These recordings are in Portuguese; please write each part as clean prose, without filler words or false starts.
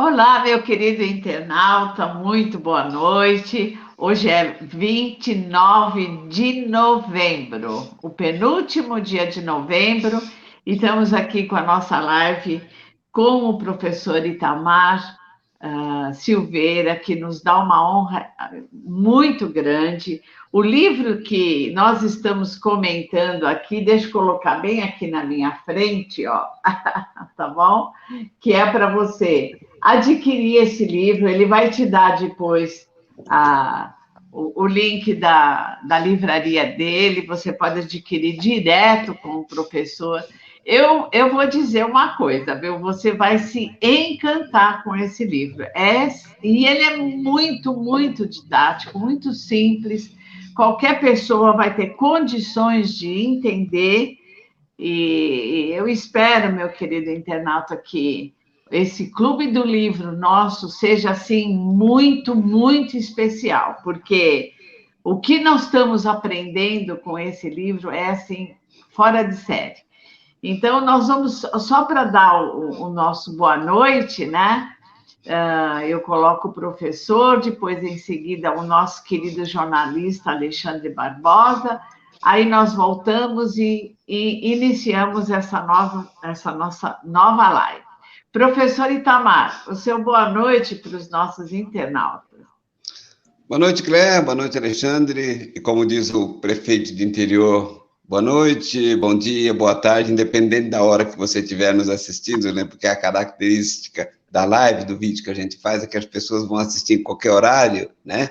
Olá, meu querido internauta, muito boa noite. Hoje é 29 de novembro, o penúltimo dia de novembro, e estamos aqui com a nossa live com o professor Itamar Silveira, que nos dá uma honra muito grande. O livro que nós estamos comentando aqui, deixa eu colocar bem aqui na minha frente, ó, tá bom? Que é para você adquirir esse livro, ele vai te dar depois o link da livraria dele, você pode adquirir direto com o professor. Eu vou dizer uma coisa, viu? Você vai se encantar com esse livro. E ele é muito, muito didático, muito simples. Qualquer pessoa vai ter condições de entender. E eu espero, meu querido internauta, que esse clube do livro nosso seja assim muito, muito especial, porque o que nós estamos aprendendo com esse livro é assim fora de série. Então, nós vamos, só para dar o nosso boa noite, né? Eu coloco o professor, depois, em seguida, o nosso querido jornalista Alexandre Barbosa. Aí nós voltamos e iniciamos essa nossa nova live. Professor Itamar, o seu boa noite para os nossos internautas. Boa noite, Cléia. Boa noite, Alexandre. E como diz o prefeito de interior, boa noite, bom dia, boa tarde, independente da hora que você estiver nos assistindo, né? Porque a característica da live, do vídeo que a gente faz, é que as pessoas vão assistir em qualquer horário, né?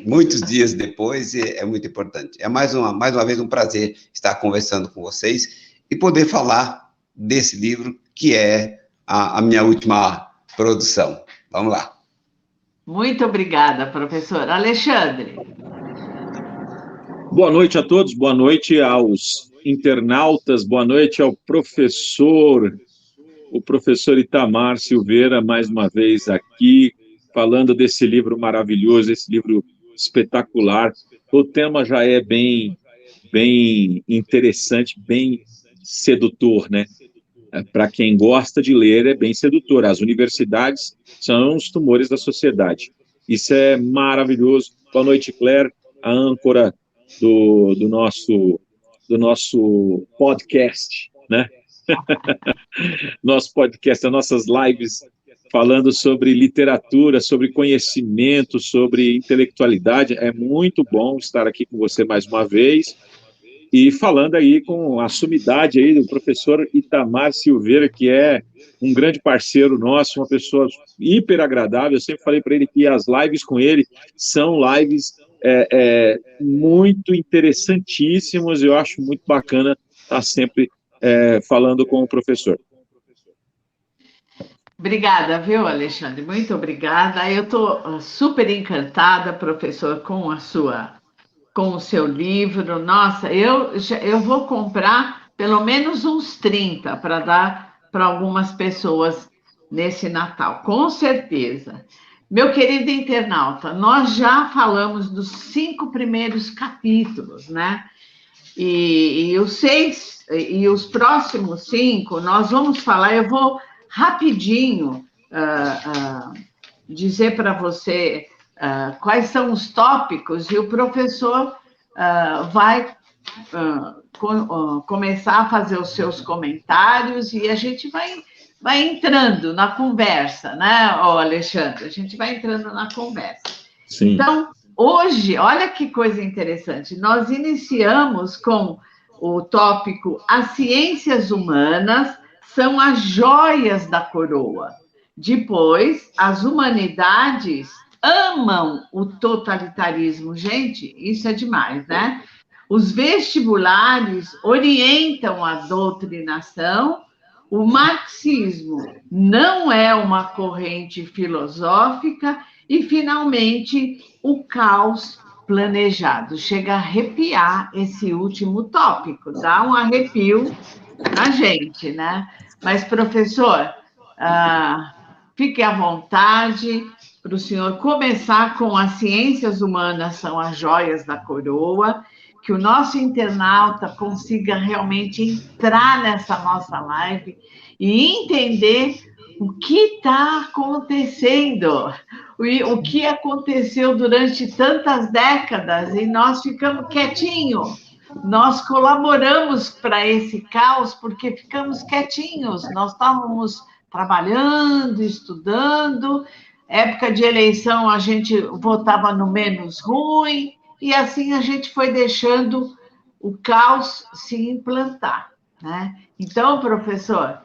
Muitos dias depois, e é muito importante. É mais uma vez um prazer estar conversando com vocês e poder falar desse livro, que é a minha última produção. Vamos lá. Muito obrigada, professor. Alexandre. Boa noite a todos, boa noite aos internautas, boa noite ao professor, o professor Itamar Silveira, mais uma vez aqui, falando desse livro maravilhoso, esse livro espetacular. O tema já é bem interessante, bem sedutor, né? Para quem gosta de ler, é bem sedutor. As universidades são os tumores da sociedade. Isso é maravilhoso. Boa noite, Claire, a âncora do nosso podcast, né? Nosso podcast, as nossas lives falando sobre literatura, sobre conhecimento, sobre intelectualidade. É muito bom estar aqui com você mais uma vez. E falando aí com a sumidade aí do professor Itamar Silveira, que é um grande parceiro nosso, uma pessoa hiper agradável. Eu sempre falei para ele que as lives com ele são lives muito interessantíssimas. Eu acho muito bacana estar sempre falando com o professor. Obrigada, viu, Alexandre? Muito obrigada. Eu estou super encantada, professor, com o seu livro. Nossa, eu vou comprar pelo menos uns 30 para dar para algumas pessoas nesse Natal, com certeza. Meu querido internauta, nós já falamos dos 5 primeiros capítulos, né? E os próximos 5, nós vamos falar, eu vou rapidinho dizer para você quais são os tópicos, e o professor vai começar a fazer os seus comentários e a gente vai entrando na conversa, né, Alexandre? A gente vai entrando na conversa. Sim. Então, hoje, olha que coisa interessante, nós iniciamos com o tópico As Ciências Humanas são as joias da coroa. Depois, as humanidades amam o totalitarismo. Gente, isso é demais, né? Os vestibulares orientam a doutrinação. O marxismo não é uma corrente filosófica. E, finalmente, o caos planejado. Chega a arrepiar esse último tópico, dá um arrepio na gente, né? Mas, professor, fique à vontade para o senhor começar com As Ciências Humanas são as joias da coroa, que o nosso internauta consiga realmente entrar nessa nossa live e entender o que está acontecendo, o que aconteceu durante tantas décadas e nós ficamos quietinhos. Nós colaboramos para esse caos porque ficamos quietinhos. Nós estávamos trabalhando, estudando. Época de eleição, a gente votava no menos ruim, e assim a gente foi deixando o caos se implantar, né? Então, professor,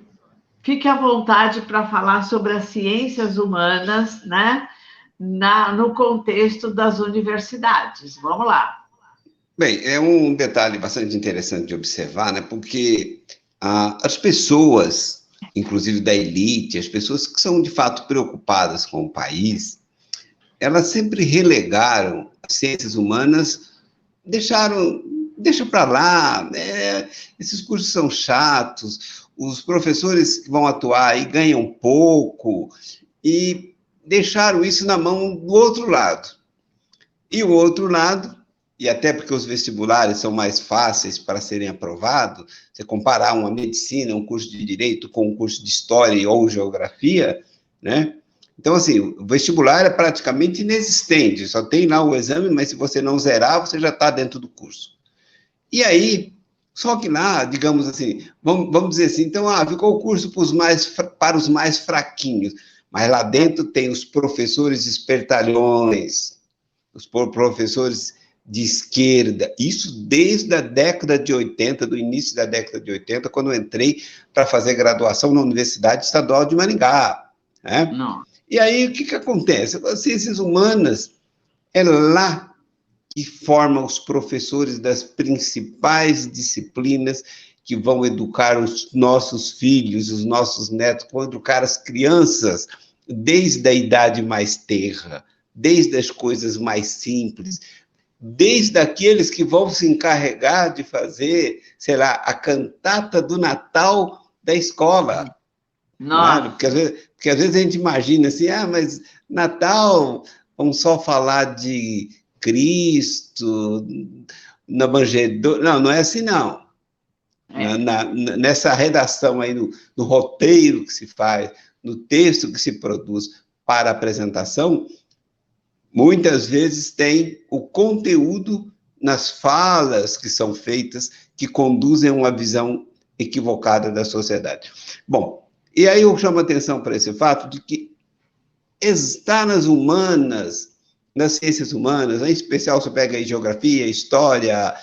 fique à vontade para falar sobre as ciências humanas, né? No contexto das universidades. Vamos lá. Bem, é um detalhe bastante interessante de observar, né? Porque as pessoas, inclusive da elite, as pessoas que são de fato preocupadas com o país, elas sempre relegaram as ciências humanas, deixa para lá, esses cursos são chatos, os professores que vão atuar aí ganham pouco, e deixaram isso na mão do outro lado. E o outro lado, e até porque os vestibulares são mais fáceis para serem aprovados, você comparar uma medicina, um curso de direito com um curso de história ou geografia, né? Então, assim, o vestibular é praticamente inexistente, só tem lá o exame, mas se você não zerar, você já está dentro do curso. E aí, só que lá, digamos assim, vamos dizer assim, então, ficou o curso para os mais fraquinhos, mas lá dentro tem os professores espertalhões, os professores de esquerda, isso desde a década de 80, do início da década de 80, quando eu entrei para fazer graduação na Universidade Estadual de Maringá, né? Não. E aí, o que acontece? As ciências humanas, é lá que formam os professores das principais disciplinas que vão educar os nossos filhos, os nossos netos, vão educar as crianças desde a idade mais tenra, desde as coisas mais simples, desde aqueles que vão se encarregar de fazer, sei lá, a cantata do Natal da escola. Né? Porque às vezes a gente imagina assim, mas Natal, vamos só falar de Cristo, na manjedoura. Não, não é assim, não. Nessa redação aí, no roteiro que se faz, no texto que se produz para a apresentação, muitas vezes tem o conteúdo nas falas que são feitas que conduzem a uma visão equivocada da sociedade. Bom, e aí eu chamo a atenção para esse fato de que está nas humanas, nas ciências humanas, em especial você pega aí geografia, história,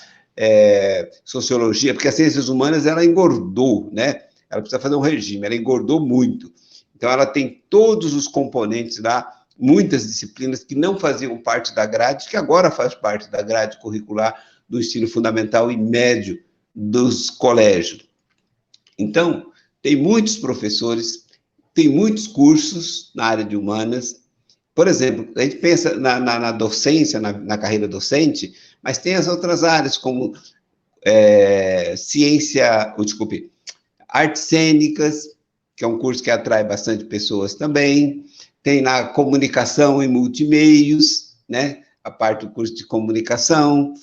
sociologia, porque as ciências humanas, ela engordou, né? Ela precisa fazer um regime, ela engordou muito. Então, ela tem todos os componentes lá, muitas disciplinas que não faziam parte da grade, que agora faz parte da grade curricular do ensino fundamental e médio dos colégios. Então, tem muitos professores, tem muitos cursos na área de humanas. Por exemplo, a gente pensa na docência, na carreira docente, mas tem as outras áreas, como artes cênicas, que é um curso que atrai bastante pessoas também. Tem na comunicação e multimeios, né? A parte do curso de comunicação.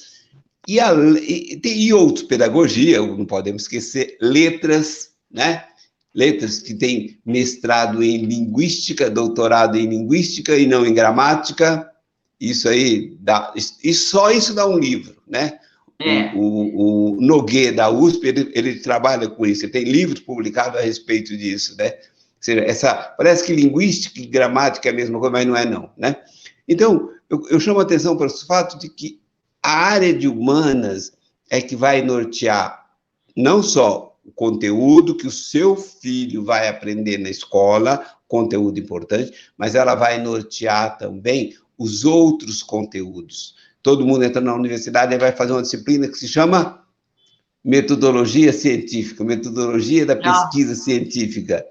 E outros, pedagogia, não podemos esquecer, letras, né? Letras que tem mestrado em linguística, doutorado em linguística e não em gramática. Isso aí só isso dá um livro, né? O Nogueira, da USP, ele trabalha com isso, ele tem livros publicados a respeito disso, né? Ou seja, parece que linguística e gramática é a mesma coisa, mas não é não, né? Então, eu chamo a atenção para o fato de que a área de humanas é que vai nortear não só o conteúdo que o seu filho vai aprender na escola, conteúdo importante, mas ela vai nortear também os outros conteúdos. Todo mundo entra na universidade e vai fazer uma disciplina que se chama metodologia científica, metodologia da pesquisa científica,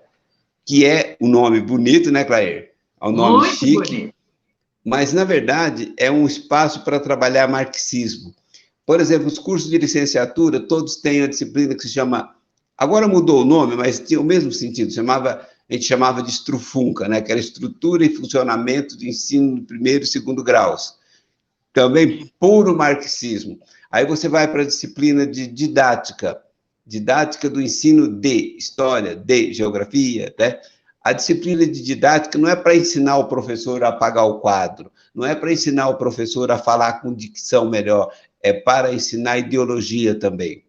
que é um nome bonito, né, Claire? É um nome muito chique, bonito. Mas, na verdade, é um espaço para trabalhar marxismo. Por exemplo, os cursos de licenciatura, todos têm a disciplina que se chama... Agora mudou o nome, mas tinha o mesmo sentido, a gente chamava de estrufunca, né, que era estrutura e funcionamento do ensino do primeiro e segundo graus. Também puro marxismo. Aí você vai para a disciplina de didática do ensino de história, de geografia, né? A disciplina de didática não é para ensinar o professor a apagar o quadro, não é para ensinar o professor a falar com dicção melhor, é para ensinar ideologia também.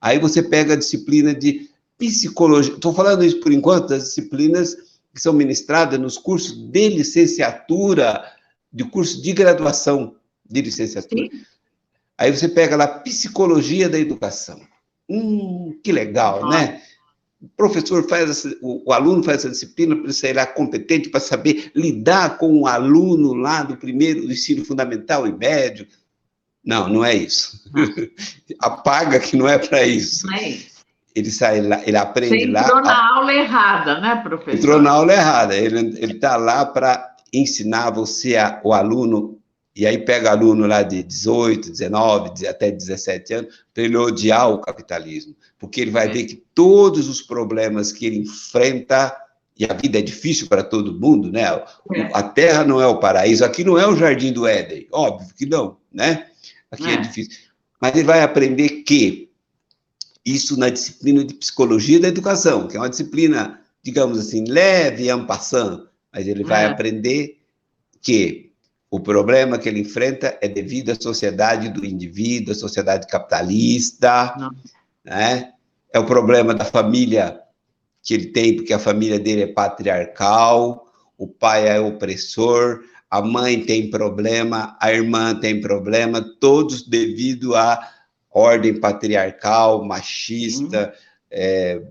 Aí você pega a disciplina de psicologia, estou falando isso por enquanto, das disciplinas que são ministradas nos cursos de licenciatura, de curso de graduação de licenciatura. Sim. Aí você pega lá psicologia da educação. Que legal, né? O professor o aluno faz essa disciplina para ele sair lá competente, para saber lidar com o aluno lá do primeiro, do ensino fundamental e médio. Não, não é isso. Apaga que não é para isso. Não é isso. Ele sai lá, ele aprende lá. Você entrou na aula errada, né, professor? Entrou na aula errada. Ele está lá para ensinar você, o aluno, e aí pega aluno lá de 18, 19, até 17 anos, para ele odiar o capitalismo. Porque ele vai ver que todos os problemas que ele enfrenta, e a vida é difícil para todo mundo, né? A Terra não é o paraíso, aqui não é o Jardim do Éden, óbvio que não, né? Aqui é difícil. Mas ele vai aprender que isso na disciplina de psicologia da educação, que é uma disciplina, digamos assim, leve, en passant, mas ele vai aprender que o problema que ele enfrenta é devido à sociedade do indivíduo, à sociedade capitalista, né? É o problema da família que ele tem, porque a família dele é patriarcal, o pai é opressor, a mãe tem problema, a irmã tem problema, todos devido à ordem patriarcal, machista,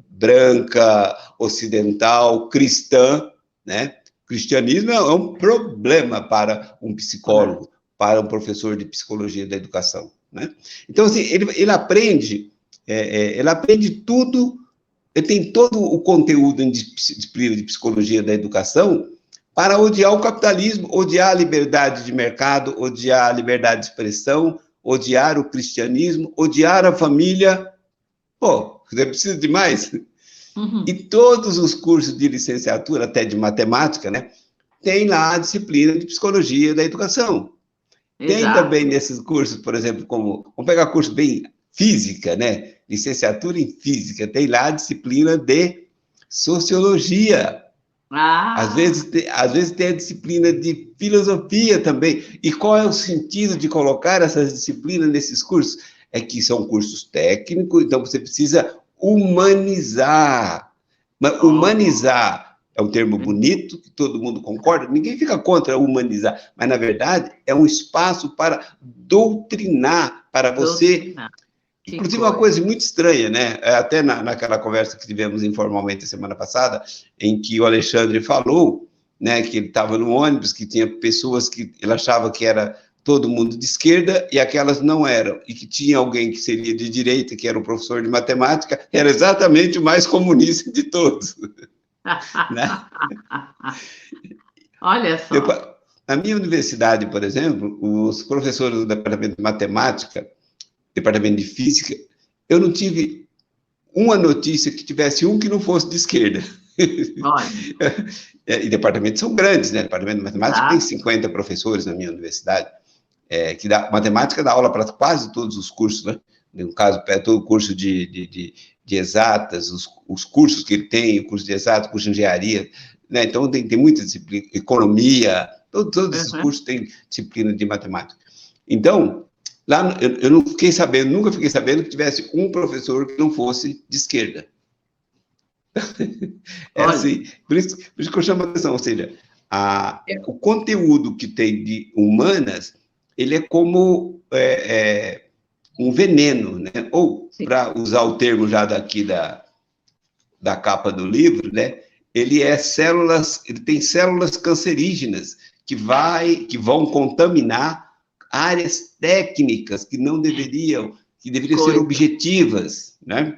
branca, ocidental, cristã, né? O cristianismo é um problema para um psicólogo, para um professor de psicologia da educação, né? Então, assim, ele aprende tudo, ele tem todo o conteúdo em disciplina de psicologia da educação para odiar o capitalismo, odiar a liberdade de mercado, odiar a liberdade de expressão, odiar o cristianismo, odiar a família. Pô, você precisa de mais? E todos os cursos de licenciatura, até de matemática, né, tem lá a disciplina de psicologia da educação. Exato. Tem também nesses cursos, por exemplo, vamos pegar curso bem física, né? Licenciatura em física, tem lá a disciplina de sociologia. Às vezes tem a disciplina de filosofia também. E qual é o sentido de colocar essas disciplinas nesses cursos? É que são cursos técnicos, então você precisa humanizar. Mas humanizar é um termo bonito, que todo mundo concorda, ninguém fica contra humanizar, mas, na verdade, é um espaço para doutrinar, para você... Inclusive, uma coisa muito estranha, né? Até naquela conversa que tivemos informalmente a semana passada, em que o Alexandre falou, né, que ele estava no ônibus, que tinha pessoas que ele achava que era todo mundo de esquerda e aquelas não eram, e que tinha alguém que seria de direita, que era um professor de matemática, era exatamente o mais comunista de todos. Né? Olha só. Na minha universidade, por exemplo, os professores do departamento de matemática, departamento de física, eu não tive uma notícia que tivesse um que não fosse de esquerda. E departamentos são grandes, né? Departamento de matemática tem 50 professores na minha universidade, que matemática dá aula para quase todos os cursos, né? No caso, todo o curso de exatas, os cursos que ele tem, o curso de exatas, o curso de engenharia, né? Então tem muita disciplina, economia, todos esses cursos têm disciplina de matemática. Então, lá, eu não fiquei sabendo, nunca fiquei sabendo que tivesse um professor que não fosse de esquerda. Assim, por isso que eu chamo a atenção, ou seja, o conteúdo que tem de humanas, ele é como um veneno, né? Ou, para usar o termo já daqui da capa do livro, né? Ele tem células cancerígenas que vão contaminar áreas técnicas que não deveriam, que deveriam ser objetivas, né?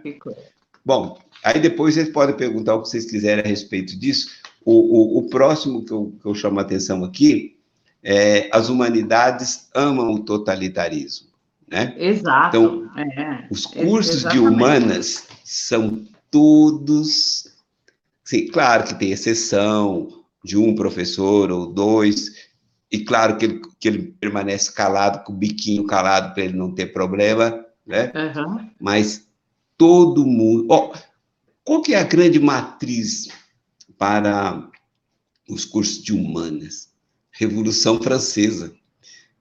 Bom, aí depois vocês podem perguntar o que vocês quiserem a respeito disso. O próximo que eu chamo a atenção aqui é as humanidades amam o totalitarismo, né? Exato. Então, os cursos de humanas são todos... Sim, claro que tem exceção de um professor ou dois... e claro que ele permanece calado, com o biquinho calado, para ele não ter problema, né? Uhum. Mas todo mundo... qual que é a grande matriz para os cursos de humanas? Revolução Francesa.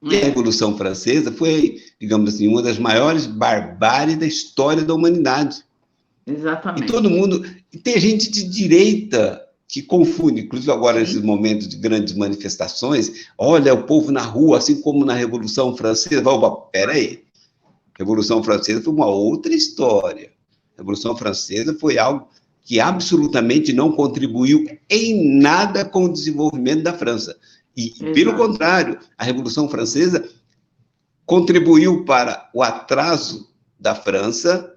E a Revolução Francesa foi, digamos assim, uma das maiores barbáries da história da humanidade. Exatamente. E todo mundo... E tem gente de direita que confunde, inclusive agora nesses momentos de grandes manifestações, olha, o povo na rua, assim como na Revolução Francesa. Peraí, Revolução Francesa foi uma outra história. A Revolução Francesa foi algo que absolutamente não contribuiu em nada com o desenvolvimento da França. E, pelo contrário, a Revolução Francesa contribuiu para o atraso da França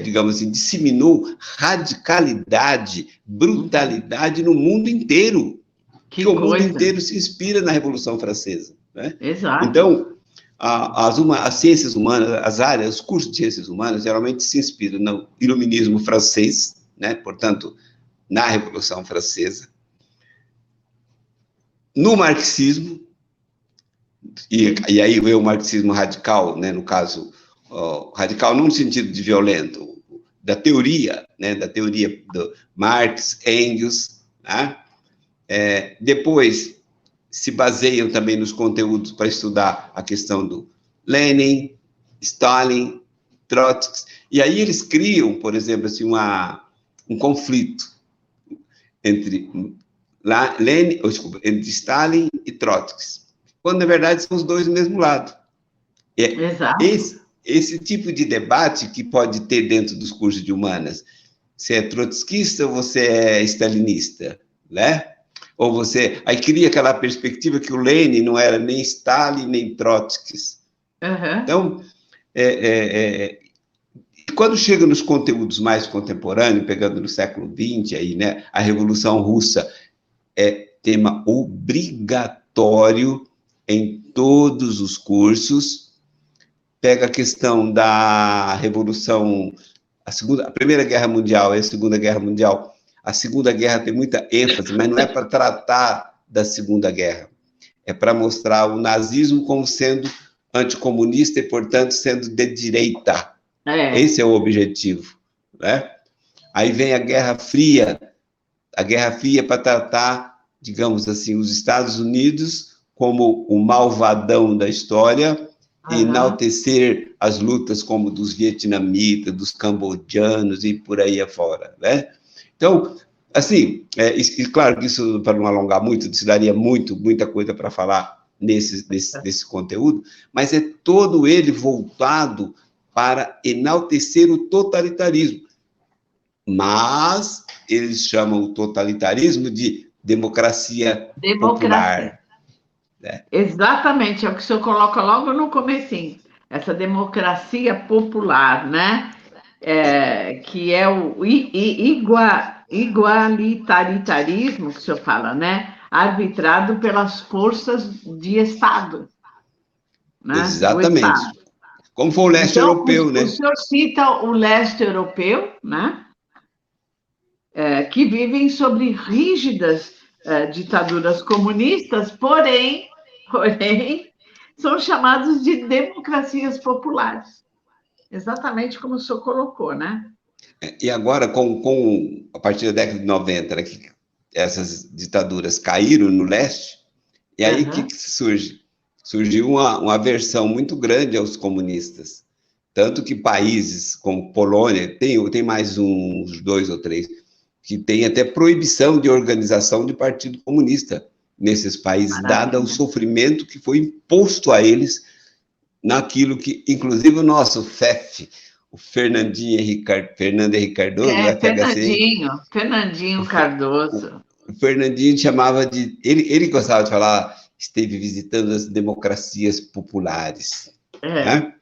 digamos assim, disseminou radicalidade, brutalidade no mundo inteiro. Que o mundo inteiro se inspira na Revolução Francesa. Né? Exato. Então, as ciências humanas, os cursos de ciências humanas, geralmente se inspiram no iluminismo francês, né? Portanto, na Revolução Francesa, no marxismo, e aí veio o marxismo radical, né? No caso, radical não no sentido de violento, da teoria, né? Da teoria do Marx, Engels, né? Depois se baseiam também nos conteúdos para estudar a questão do Lenin, Stalin, Trotsky, e aí eles criam, por exemplo, assim, um conflito entre entre Stalin e Trotsky, quando, na verdade, são os dois do mesmo lado. Exato. Esse tipo de debate que pode ter dentro dos cursos de humanas, você é trotskista ou você é stalinista, né? Ou você... Aí cria aquela perspectiva que o Lenin não era nem Stalin, nem Trotsky. Uhum. Então, quando chega nos conteúdos mais contemporâneos, pegando no século XX, aí, né, a Revolução Russa é tema obrigatório em todos os cursos. Pega a questão da Revolução, a Primeira Guerra Mundial e a Segunda Guerra Mundial. A Segunda Guerra tem muita ênfase, mas não é para tratar da Segunda Guerra. É para mostrar o nazismo como sendo anticomunista e, portanto, sendo de direita. Esse é o objetivo. Né? Aí vem a Guerra Fria para tratar, digamos assim, os Estados Unidos como o malvadão da história, e enaltecer as lutas como dos vietnamitas, dos cambodjanos e por aí afora, né? Então, assim, e claro que isso, para não alongar muito, isso daria muita coisa para falar desse conteúdo, mas é todo ele voltado para enaltecer o totalitarismo. Mas eles chamam o totalitarismo de democracia popular. Né? Exatamente, é o que o senhor coloca logo no comecinho, essa democracia popular, né? Que é o igualitarismo que o senhor fala, né? Arbitrado pelas forças de Estado. Né? Exatamente. Como foi o leste europeu, né? O senhor cita o leste europeu, né? Que vivem sobre rígidas ditaduras comunistas, porém, são chamados de democracias populares. Exatamente como o senhor colocou, né? E agora, a partir da década de 90, né, que essas ditaduras caíram no leste, e aí o que surge? Surgiu uma aversão muito grande aos comunistas. Tanto que países como Polônia, tem mais uns 2 ou 3, que tem até proibição de organização de partido comunista nesses países, dado o sofrimento que foi imposto a eles naquilo que, inclusive, o nosso FEF, o Fernando Henrique Cardoso, o FHC... Fernandinho Cardoso. O Fernandinho chamava de... Ele gostava de falar, esteve visitando as democracias populares. Né?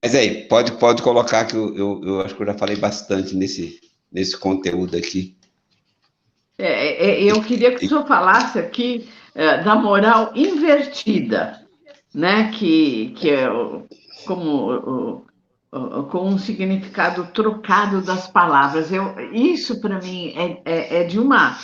Mas aí, pode colocar, que eu acho que eu já falei bastante nesse conteúdo aqui. Eu queria que o senhor falasse aqui da moral invertida, né? Que é com um significado trocado das palavras. Isso, para mim, é de uma...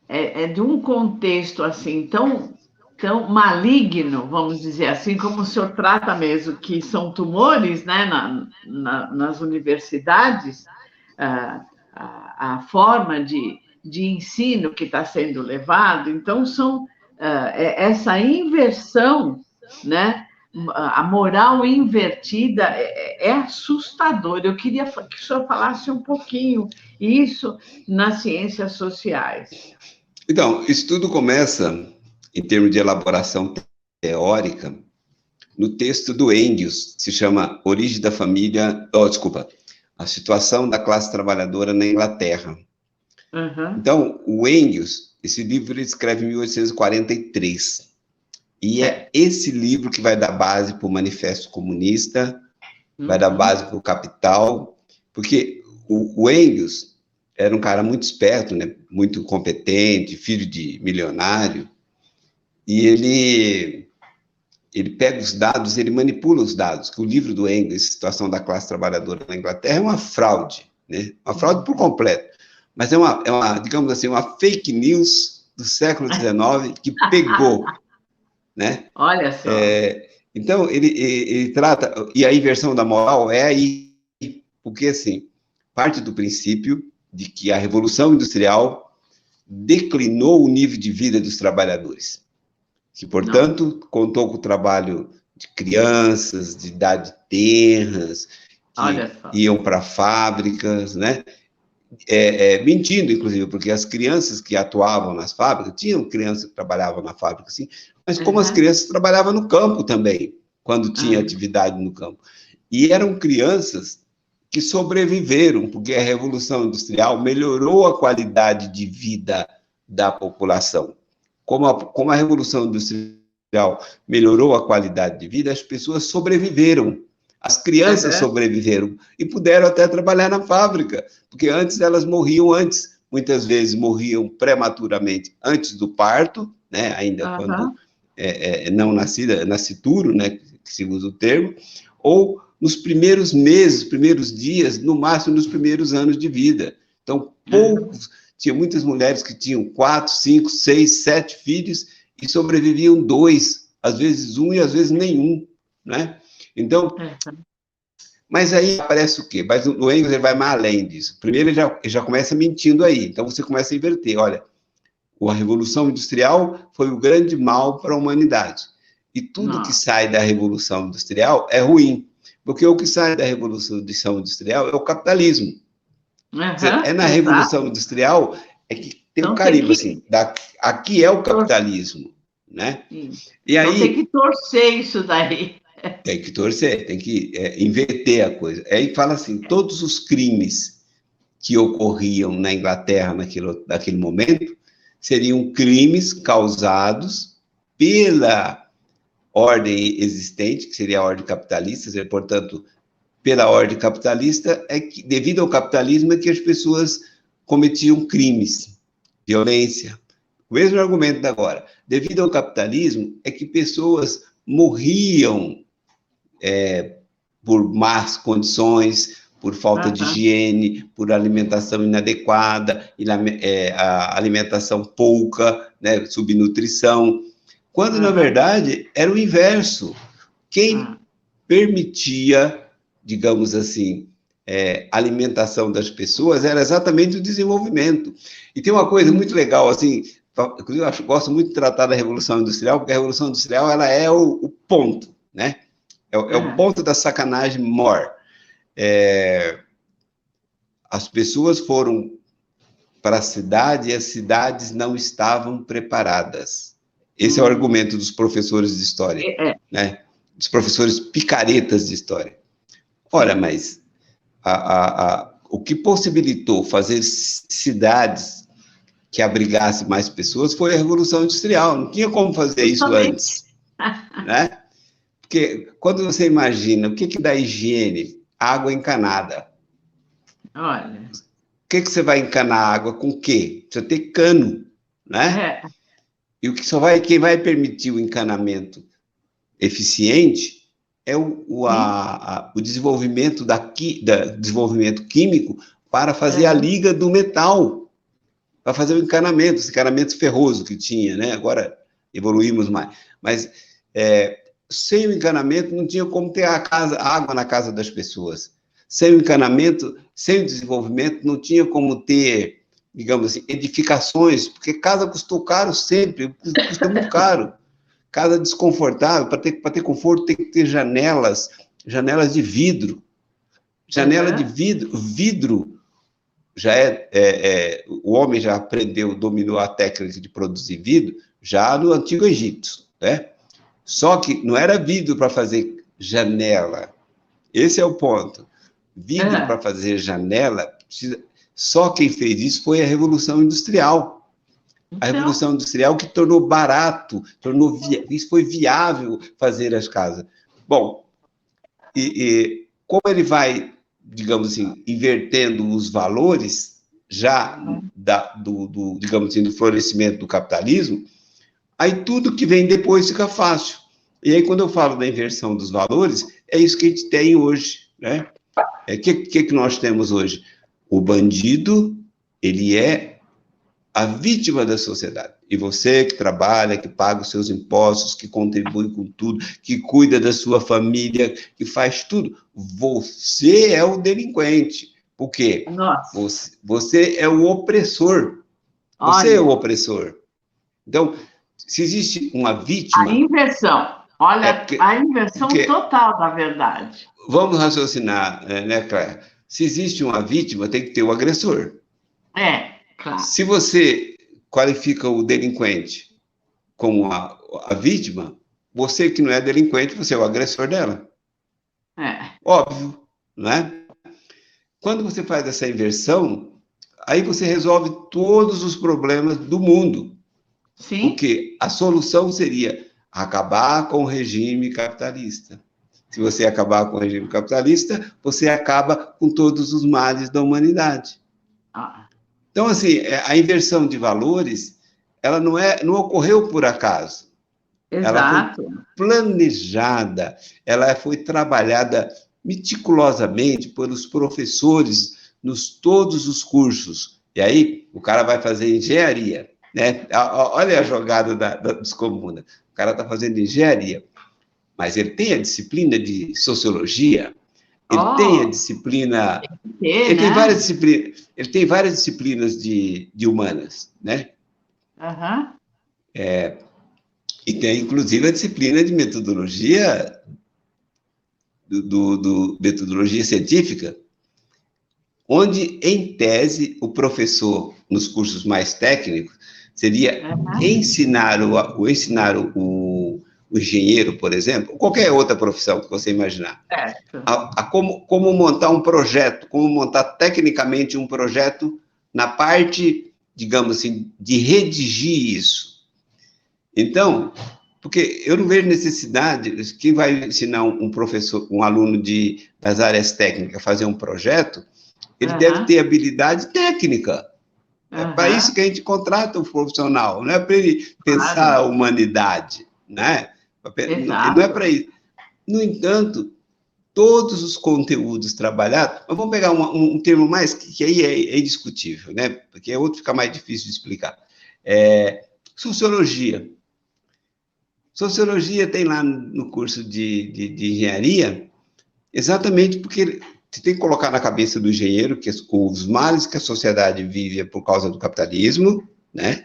é de um contexto assim tão maligno, vamos dizer assim, como o senhor trata mesmo, que são tumores, né, nas universidades, a forma de ensino que está sendo levado, então essa inversão, né, a moral invertida é assustador. Eu queria que o senhor falasse um pouquinho isso nas ciências sociais. Então, isso tudo começa, em termos de elaboração teórica, no texto do Engels, que se chama Origem da Família, desculpa, a situação da classe trabalhadora na Inglaterra. Uhum. Então, o Engels, esse livro ele escreve em 1843, e é esse livro que vai dar base para o Manifesto Comunista, vai dar base para o Capital, porque o Engels era um cara muito esperto, né, muito competente, filho de milionário, e ele pega os dados, ele manipula os dados, que o livro do Engels, Situação da Classe Trabalhadora na Inglaterra, é uma fraude, né? Uma fraude por completo, mas é uma, digamos assim, uma fake news do século XIX que pegou, né? Olha só. Então, ele trata, e a inversão da moral é aí, porque, assim, parte do princípio de que a Revolução Industrial declinou o nível de vida dos trabalhadores, que, portanto, contou com o trabalho de crianças, de idade tenras, que iam para fábricas, né? Mentindo, inclusive, porque as crianças que atuavam nas fábricas, tinham crianças que trabalhavam na fábrica, sim, mas como as crianças trabalhavam no campo também, quando tinha atividade no campo. E eram crianças que sobreviveram, porque a Revolução Industrial melhorou a qualidade de vida da população. Como a Revolução Industrial melhorou a qualidade de vida, as pessoas sobreviveram. As crianças sobreviveram e puderam até trabalhar na fábrica, porque antes elas morriam antes, muitas vezes morriam prematuramente antes do parto, né, ainda quando não nascituro, né, que se usa o termo, ou nos primeiros meses, primeiros dias, no máximo nos primeiros anos de vida. Então, tinha muitas mulheres que tinham 4, 5, 6, 7 filhos e sobreviviam 2, às vezes 1 e às vezes nenhum, né? Então, mas aí aparece o quê? Mas o Engels ele vai mais além disso. Primeiro, ele já começa mentindo aí. Então, você começa a inverter. Olha, a Revolução Industrial foi o grande mal para a humanidade. E tudo que sai da Revolução Industrial é ruim. Porque o que sai da Revolução Industrial é o capitalismo. É na Revolução Industrial que tem um carimbo, assim, aqui é o capitalismo, né? E aí, então tem que torcer isso daí. Tem que torcer, tem que inverter a coisa. Aí fala assim, todos os crimes que ocorriam na Inglaterra naquele momento seriam crimes causados pela ordem existente, que seria a ordem capitalista, portanto, pela ordem capitalista, devido ao capitalismo é que as pessoas cometiam crimes, violência. O mesmo argumento da agora. Devido ao capitalismo é que pessoas morriam por más condições, por falta de higiene, por alimentação inadequada, a alimentação pouca, né, subnutrição, quando, na verdade, era o inverso. Quem permitia, digamos assim, alimentação das pessoas era exatamente o desenvolvimento. E tem uma coisa muito legal, assim, inclusive eu gosto muito de tratar da Revolução Industrial, porque a Revolução Industrial ela é o ponto, né? É o ponto da sacanagem maior. As pessoas foram para a cidade e as cidades não estavam preparadas. Esse é o argumento dos professores de história, né? Dos professores picaretas de história. Ora, mas o que possibilitou fazer cidades que abrigassem mais pessoas foi a Revolução Industrial. Não tinha como fazer isso antes, né? Porque quando você imagina, o que dá higiene? Água encanada. Olha. O que você vai encanar água com o quê? Precisa ter cano, né? E quem vai permitir o encanamento eficiente é o desenvolvimento desenvolvimento químico para fazer a liga do metal, para fazer o encanamento, esse encanamento ferroso que tinha, né? Agora evoluímos mais. Mas sem o encanamento não tinha como ter a água na casa das pessoas. Sem o encanamento, sem o desenvolvimento, não tinha como ter, digamos assim, edificações, porque casa custou caro sempre, custa muito caro. Casa desconfortável, para ter conforto tem que ter janelas de vidro. Janela de vidro, vidro já o homem já aprendeu, dominou a técnica de produzir vidro já no Antigo Egito, né? Só que não era vidro para fazer janela. Esse é o ponto. Vidro para fazer janela, só quem fez isso foi a Revolução Industrial. A Revolução Industrial que tornou barato, isso foi viável fazer as casas. Bom, e como ele vai, digamos assim, invertendo os valores já digamos assim, do florescimento do capitalismo, aí tudo que vem depois fica fácil. E aí, quando eu falo da inversão dos valores, é isso que a gente tem hoje, né? O que nós temos hoje? O bandido, ele é a vítima da sociedade. E você que trabalha, que paga os seus impostos, que contribui com tudo, que cuida da sua família, que faz tudo, você é o delinquente. Por quê? Você é o opressor. Você é o opressor. Então, se existe uma vítima... A inversão. Olha, a inversão total da verdade. Vamos raciocinar, né, Cléia? Se existe uma vítima, tem que ter o agressor. Claro. Se você qualifica o delinquente como a vítima, você que não é delinquente, você é o agressor dela. Óbvio, não é? Quando você faz essa inversão, aí você resolve todos os problemas do mundo. Sim. Porque a solução seria acabar com o regime capitalista. Se você acabar com o regime capitalista, você acaba com todos os males da humanidade. Então, assim, a inversão de valores, ela não ocorreu por acaso. Exato. Ela foi planejada, ela foi trabalhada meticulosamente pelos professores todos os cursos. E aí, o cara vai fazer engenharia, né? Olha a jogada dos comunas. O cara está fazendo engenharia, mas ele tem a disciplina de sociologia, ele tem a disciplina... Ele tem várias disciplinas de humanas, né? E tem, inclusive, a disciplina de metodologia, metodologia científica, onde, em tese, o professor, nos cursos mais técnicos, seria ensinar o engenheiro, por exemplo, ou qualquer outra profissão que você imaginar, como montar um projeto, como montar tecnicamente um projeto na parte, digamos assim, de redigir isso. Então, porque eu não vejo necessidade, quem vai ensinar um professor, um aluno das áreas técnicas a fazer um projeto, ele deve ter habilidade técnica. É para isso que a gente contrata um profissional, não é para ele pensar a humanidade, né? Não é para isso. No entanto, todos os conteúdos trabalhados, mas vamos pegar um termo mais que aí é indiscutível, né? Porque outro fica mais difícil de explicar. Sociologia. Sociologia tem lá no curso de engenharia, exatamente porque você tem que colocar na cabeça do engenheiro que os males que a sociedade vive é por causa do capitalismo, né?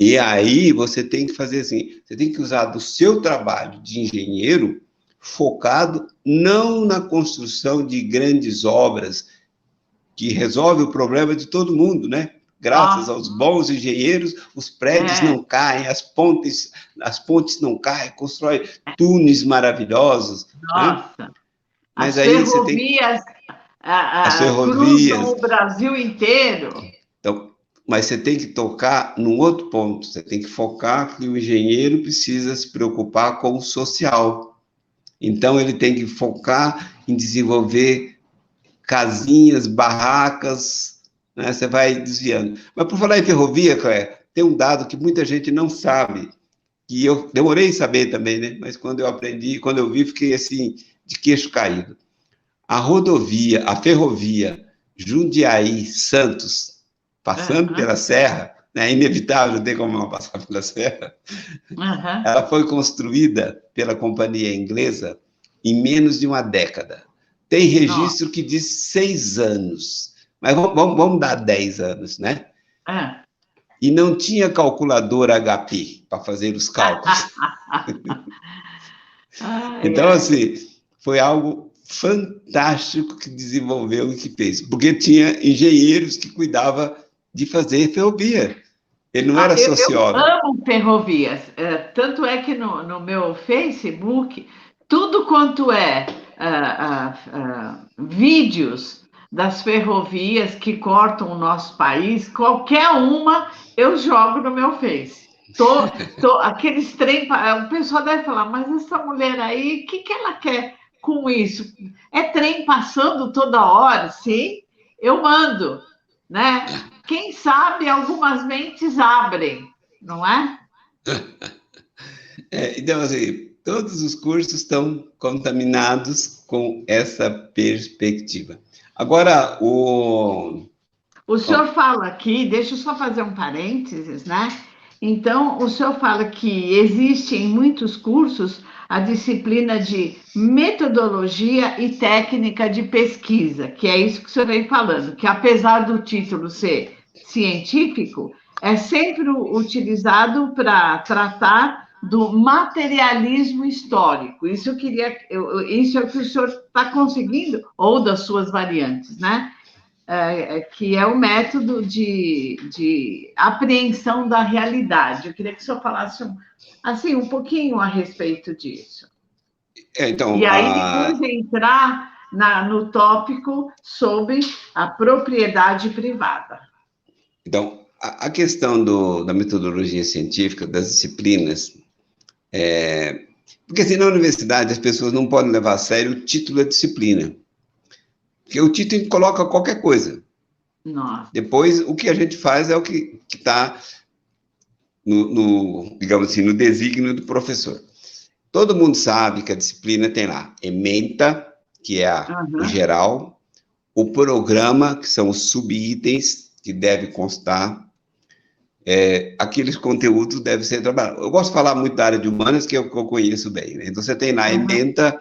E aí você tem que fazer assim, você tem que usar do seu trabalho de engenheiro focado não na construção de grandes obras que resolve o problema de todo mundo, né? Graças aos bons engenheiros, os prédios não caem, as pontes não caem, constrói túneis maravilhosos. Nossa! Né? Mas as aí ferrovias, as ferrovias cruzam o Brasil inteiro. Então, mas você tem que tocar num outro ponto, você tem que focar que o engenheiro precisa se preocupar com o social. Então, ele tem que focar em desenvolver casinhas, barracas, né? Você vai desviando. Mas, por falar em ferrovia, Cléia, tem um dado que muita gente não sabe, que eu demorei a saber também, né? Mas quando eu aprendi, quando eu vi, fiquei assim, de queixo caído. A ferrovia Jundiaí-Santos, passando pela serra, É inevitável, não tem como não passar pela Serra. Uhum. Ela foi construída pela companhia inglesa em menos de uma década. Tem Nossa. registro que diz 6 anos, mas vamos dar 10 anos, né? É. E não tinha calculadora HP para fazer os cálculos. Ai, Então, ai. assim, foi algo fantástico que desenvolveu e que fez, porque tinha engenheiros que cuidavam de fazer ferrovia. Ele não era Eu sociólogo. amo ferrovias. Tanto é que no meu Facebook, tudo quanto é vídeos das ferrovias que cortam o nosso país, qualquer uma eu jogo no meu Face. Aqueles trem, o pessoal deve falar, mas essa mulher aí, o que ela quer com isso? É trem passando toda hora? Sim, eu mando, né? Quem sabe algumas mentes abrem, não é? Então, assim, todos os cursos estão contaminados com essa perspectiva. Agora, O senhor fala aqui, deixa eu só fazer um parênteses, né? Então, o senhor fala que existe em muitos cursos a disciplina de metodologia e técnica de pesquisa, que é isso que o senhor vem falando, que apesar do título ser científico, é sempre utilizado para tratar do materialismo histórico. Isso eu queria, isso é o que o senhor está conseguindo, ou das suas variantes, né? Que é o método de apreensão da realidade. Eu queria que o senhor falasse assim, um pouquinho a respeito disso. então, E aí depois entrar no tópico sobre a propriedade privada. então, a questão da metodologia científica, das disciplinas, porque assim, na universidade as pessoas não podem levar a sério o título da disciplina, porque o título coloca qualquer coisa. Nossa. Depois, o que a gente faz é o que está digamos assim, no desígnio do professor. Todo mundo sabe que a disciplina tem lá ementa, que é o geral, o programa, que são os subitens que deve constar, aqueles conteúdos devem ser trabalhados. Eu gosto de falar muito da área de humanas, que é o que eu conheço bem. Né? Então, você tem lá ementa,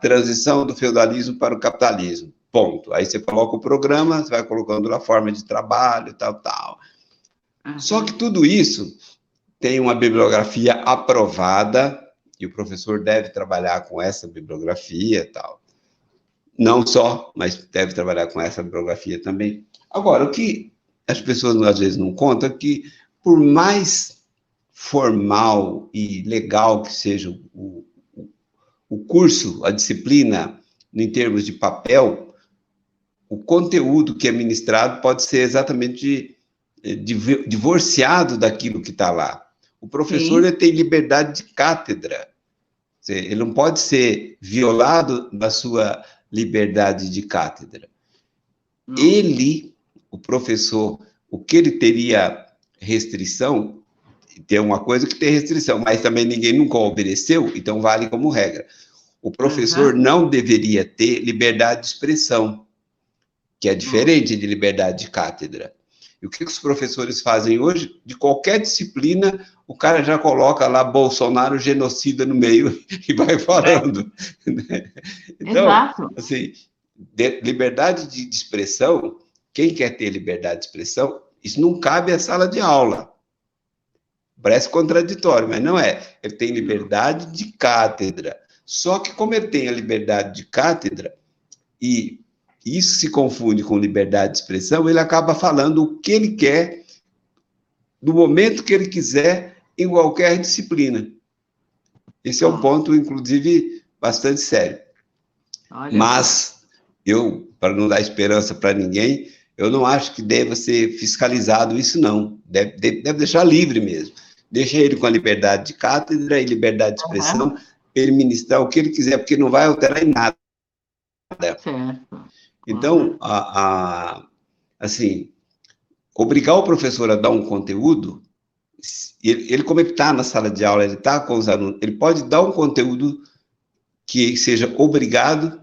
transição do feudalismo para o capitalismo, ponto. Aí você coloca o programa, você vai colocando lá a forma de trabalho, tal. Só que tudo isso tem uma bibliografia aprovada, e o professor deve trabalhar com essa bibliografia, tal. Não só, mas deve trabalhar com essa bibliografia também. Agora, o que as pessoas às vezes não contam é que, por mais formal e legal que seja o curso, a disciplina, em termos de papel, o conteúdo que é ministrado pode ser exatamente divorciado daquilo que está lá. O professor ele tem liberdade de cátedra. Ele não pode ser violado na sua liberdade de cátedra. Ele, o professor, o que ele teria restrição, tem uma coisa que tem restrição, mas também ninguém nunca obedeceu, então vale como regra. O professor não deveria ter liberdade de expressão, que é diferente de liberdade de cátedra. E o que os professores fazem hoje? De qualquer disciplina, o cara já coloca lá Bolsonaro genocida no meio e vai falando. Então, assim, liberdade de expressão, quem quer ter liberdade de expressão, isso não cabe à sala de aula. Parece contraditório, mas não é. Ele tem liberdade de cátedra. Só que como ele tem a liberdade de cátedra, e isso se confunde com liberdade de expressão, ele acaba falando o que ele quer, no momento que ele quiser, em qualquer disciplina. Esse é um ponto, inclusive, bastante sério. Mas, para não dar esperança para ninguém, eu não acho que deva ser fiscalizado isso, não. Deve deixar livre mesmo. Deixa ele com a liberdade de cátedra e liberdade de expressão, ele ministrar o que ele quiser, porque não vai alterar em nada. Certo. Então, assim, obrigar o professor a dar um conteúdo, ele como ele está na sala de aula, ele está com os alunos, ele pode dar um conteúdo que seja obrigado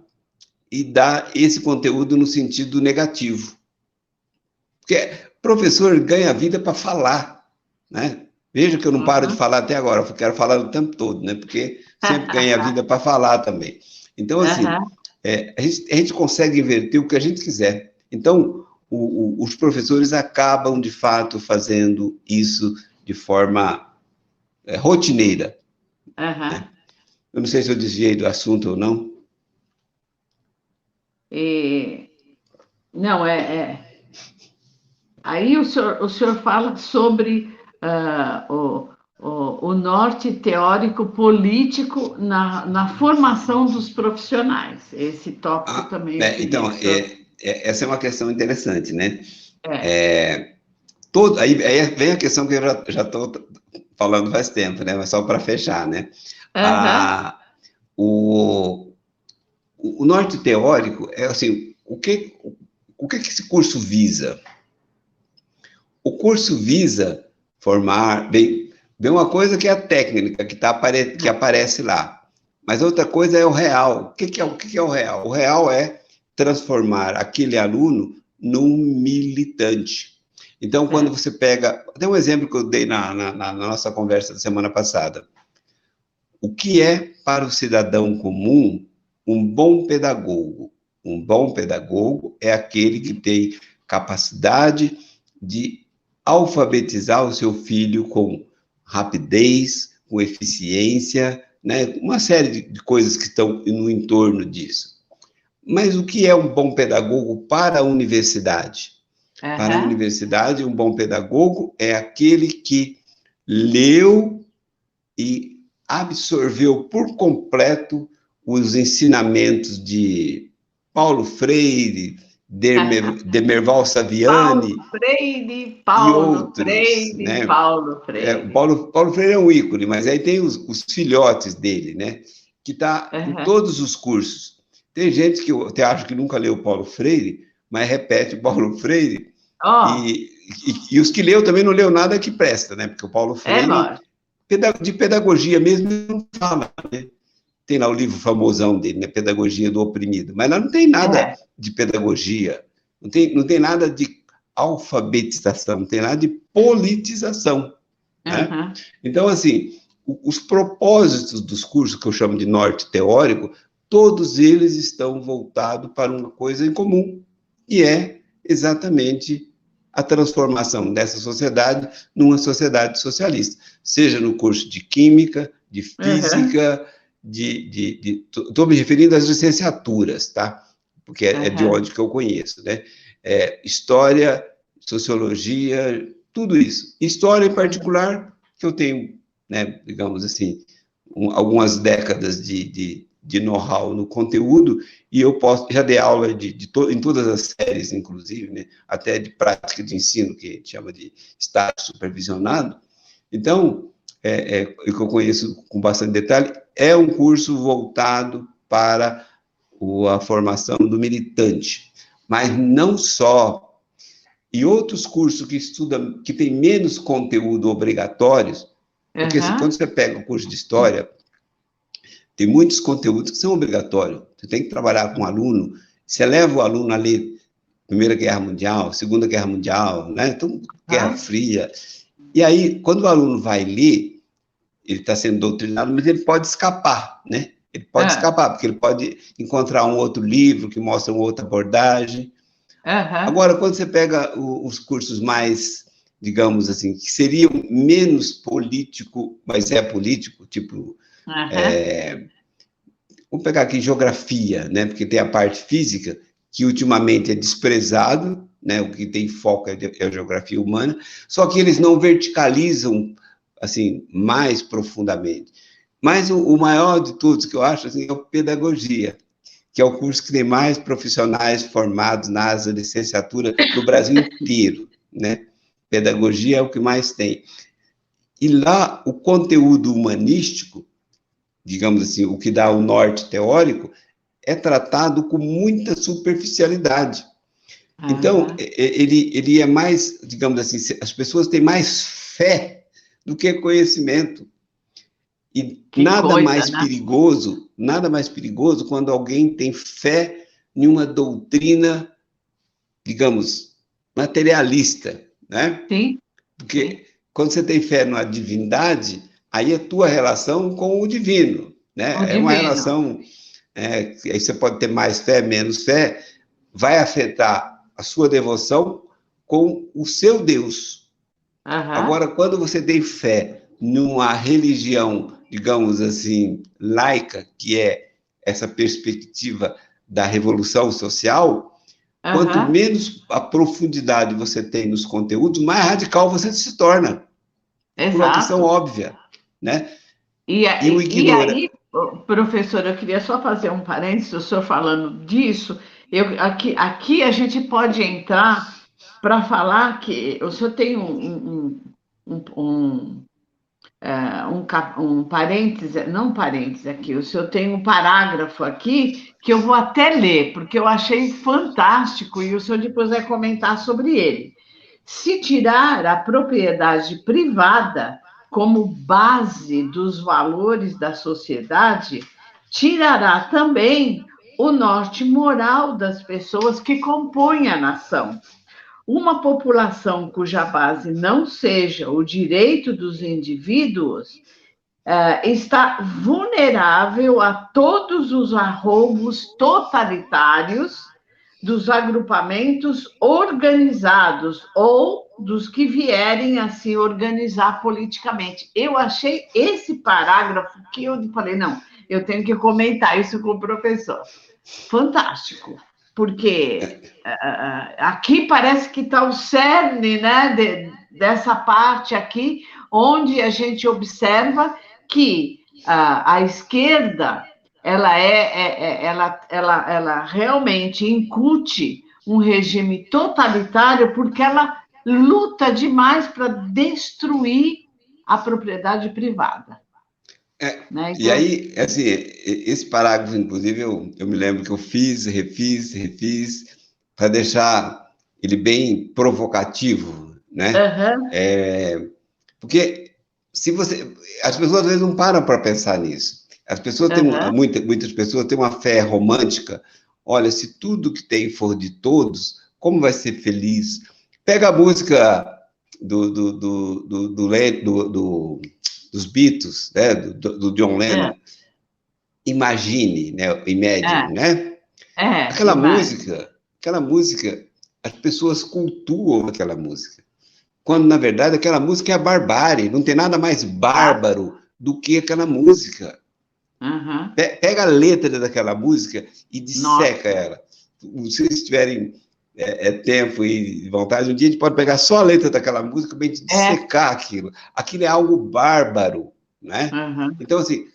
e dar esse conteúdo no sentido negativo. Porque professor ganha vida para falar, né? Veja que eu não paro de falar até agora, eu quero falar o tempo todo, né? Porque sempre ganha vida para falar também. Então, assim, a gente consegue inverter o que a gente quiser. Então, os professores acabam, de fato, fazendo isso de forma rotineira. Né? Eu não sei se eu desviei do assunto ou não. Não, Aí o senhor fala sobre o norte teórico político na formação dos profissionais. Esse tópico também eu queria então, que o senhor... essa é uma questão interessante, né? É. Aí vem a questão que eu já estou falando faz tempo, né? Mas só para fechar, né? O norte teórico é assim, o que esse curso visa? O curso visa formar, bem uma coisa que é a técnica que aparece lá, mas outra coisa é o real. O que é o real? O real é transformar aquele aluno num militante. Então, quando você pega, tem um exemplo que eu dei na nossa conversa da semana passada. O que é para o cidadão comum um bom pedagogo? Um bom pedagogo é aquele que tem capacidade de alfabetizar o seu filho com rapidez, com eficiência, né? Uma série de coisas que estão no entorno disso. Mas o que é um bom pedagogo para a universidade? Para a universidade, um bom pedagogo é aquele que leu e absorveu por completo os ensinamentos de Paulo Freire, Demerval Saviani, Paulo Freire. Paulo Freire é um ícone, mas aí tem os filhotes dele, né? Que está em todos os cursos. Tem gente que eu até acho que nunca leu Paulo Freire, mas repete Paulo Freire. E os que leu também não leu nada que presta, né? Porque o Paulo Freire, de pedagogia mesmo, não fala, né? Tem lá o livro famosão dele, né? Pedagogia do Oprimido, mas lá não tem nada de pedagogia, não tem nada de alfabetização, não tem nada de politização. Né? Então, assim, os propósitos dos cursos que eu chamo de norte teórico, todos eles estão voltados para uma coisa em comum, e é exatamente a transformação dessa sociedade numa sociedade socialista, seja no curso de química, de física, estou me referindo às licenciaturas, tá? Porque é de onde que eu conheço, né? História, sociologia, tudo isso. História, em particular, que eu tenho, né, digamos assim, algumas décadas de know-how no conteúdo, e eu já dei aula em todas as séries, inclusive, né, até de prática de ensino, que a gente chama de estágio supervisionado. Então, o que eu conheço com bastante detalhe, é um curso voltado para a formação do militante, mas não só. E outros cursos que tem menos conteúdo obrigatórios, porque quando você pega o curso de História, tem muitos conteúdos que são obrigatórios. Você tem que trabalhar com o aluno, você leva o aluno a ler Primeira Guerra Mundial, Segunda Guerra Mundial, né? Então, Guerra Fria. E aí, quando o aluno vai ler, ele está sendo doutrinado, mas ele pode escapar, né? Ele pode escapar, porque ele pode encontrar um outro livro que mostra uma outra abordagem. Agora, quando você pega os cursos mais, digamos assim, que seriam menos político, mas é político, tipo, vamos pegar aqui geografia, né? Porque tem a parte física, que ultimamente é desprezado, né? O que tem foco é a geografia humana, só que eles não verticalizam, assim, mais profundamente. Mas o maior de todos que eu acho, assim, é a pedagogia, que é o curso que tem mais profissionais formados na licenciatura no Brasil inteiro, né? Pedagogia é o que mais tem. E lá, o conteúdo humanístico, digamos assim, o que dá o norte teórico, é tratado com muita superficialidade. Então, ele é mais, digamos assim, as pessoas têm mais fé do que conhecimento. E nada mais perigoso quando alguém tem fé em uma doutrina, digamos, materialista, né? Sim. Porque quando você tem fé na divindade, aí é tua relação com o divino, né? O É uma divino. relação, aí você pode ter mais fé, menos fé, vai afetar a sua devoção com o seu Deus. Aham. Agora, quando você tem fé numa religião, digamos assim, laica, que é essa perspectiva da revolução social, quanto Aham. menos a profundidade você tem nos conteúdos, mais radical você se torna, por uma questão Exato. óbvia, né? E, E o e ignora. aí, professor, eu queria só fazer um parênteses, o senhor falando disso, aqui a gente pode entrar para falar que o senhor tem um, um, um parêntese, não parêntese aqui, o senhor tem um parágrafo aqui que eu vou até ler, porque eu achei fantástico e o senhor depois vai comentar sobre ele. Se tirar a propriedade privada como base dos valores da sociedade, tirará também o norte moral das pessoas que compõem a nação. Uma população cuja base não seja o direito dos indivíduos está vulnerável a todos os arroubos totalitários dos agrupamentos organizados ou dos que vierem a se organizar politicamente. Eu achei esse parágrafo que eu falei, não, eu tenho que comentar isso com o professor. Fantástico, porque aqui parece que está o cerne, né, dessa parte aqui, onde a gente observa que a esquerda ela realmente incute um regime totalitário porque ela luta demais para destruir a propriedade privada. Né? E aí, assim, esse parágrafo, inclusive, eu me lembro que eu fiz, refiz, para deixar ele bem provocativo, né? Uhum. Porque se você, as pessoas às vezes não param para pensar nisso. As pessoas têm, Uhum. muitas pessoas têm uma fé romântica. Olha, se tudo que tem for de todos, como vai ser feliz? Pega a música dos Beatles, né? do John Lennon, Imagine, né? Imagine, né? Aquela Imagem. música, as pessoas cultuam aquela música. Quando, na verdade, aquela música é a barbárie, não tem nada mais bárbaro do que aquela música. Uhum. Pega a letra daquela música e disseca Nossa. ela. Se vocês tiverem tempo e vontade, um dia a gente pode pegar só a letra daquela música e dissecar aquilo. Aquilo é algo bárbaro, né? Uhum. Então, assim,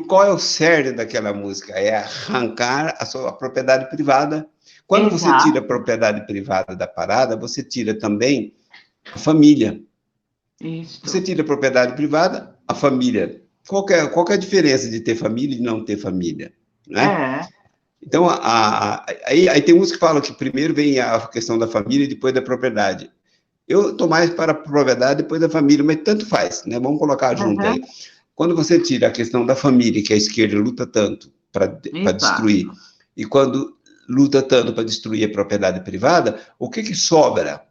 qual é o cerne daquela música? É arrancar a sua propriedade privada. Quando você tira a propriedade privada da parada, você tira também a família. Isso. Você tira a propriedade privada, a família. Qual é a diferença de ter família e não ter família? Né? Então, aí tem uns que falam que primeiro vem a questão da família e depois da propriedade. Eu estou mais para a propriedade depois da família, mas tanto faz, né? Vamos colocar junto aí. Quando você tira a questão da família, que a esquerda luta tanto para destruir, e quando luta tanto para destruir a propriedade privada, o que sobra?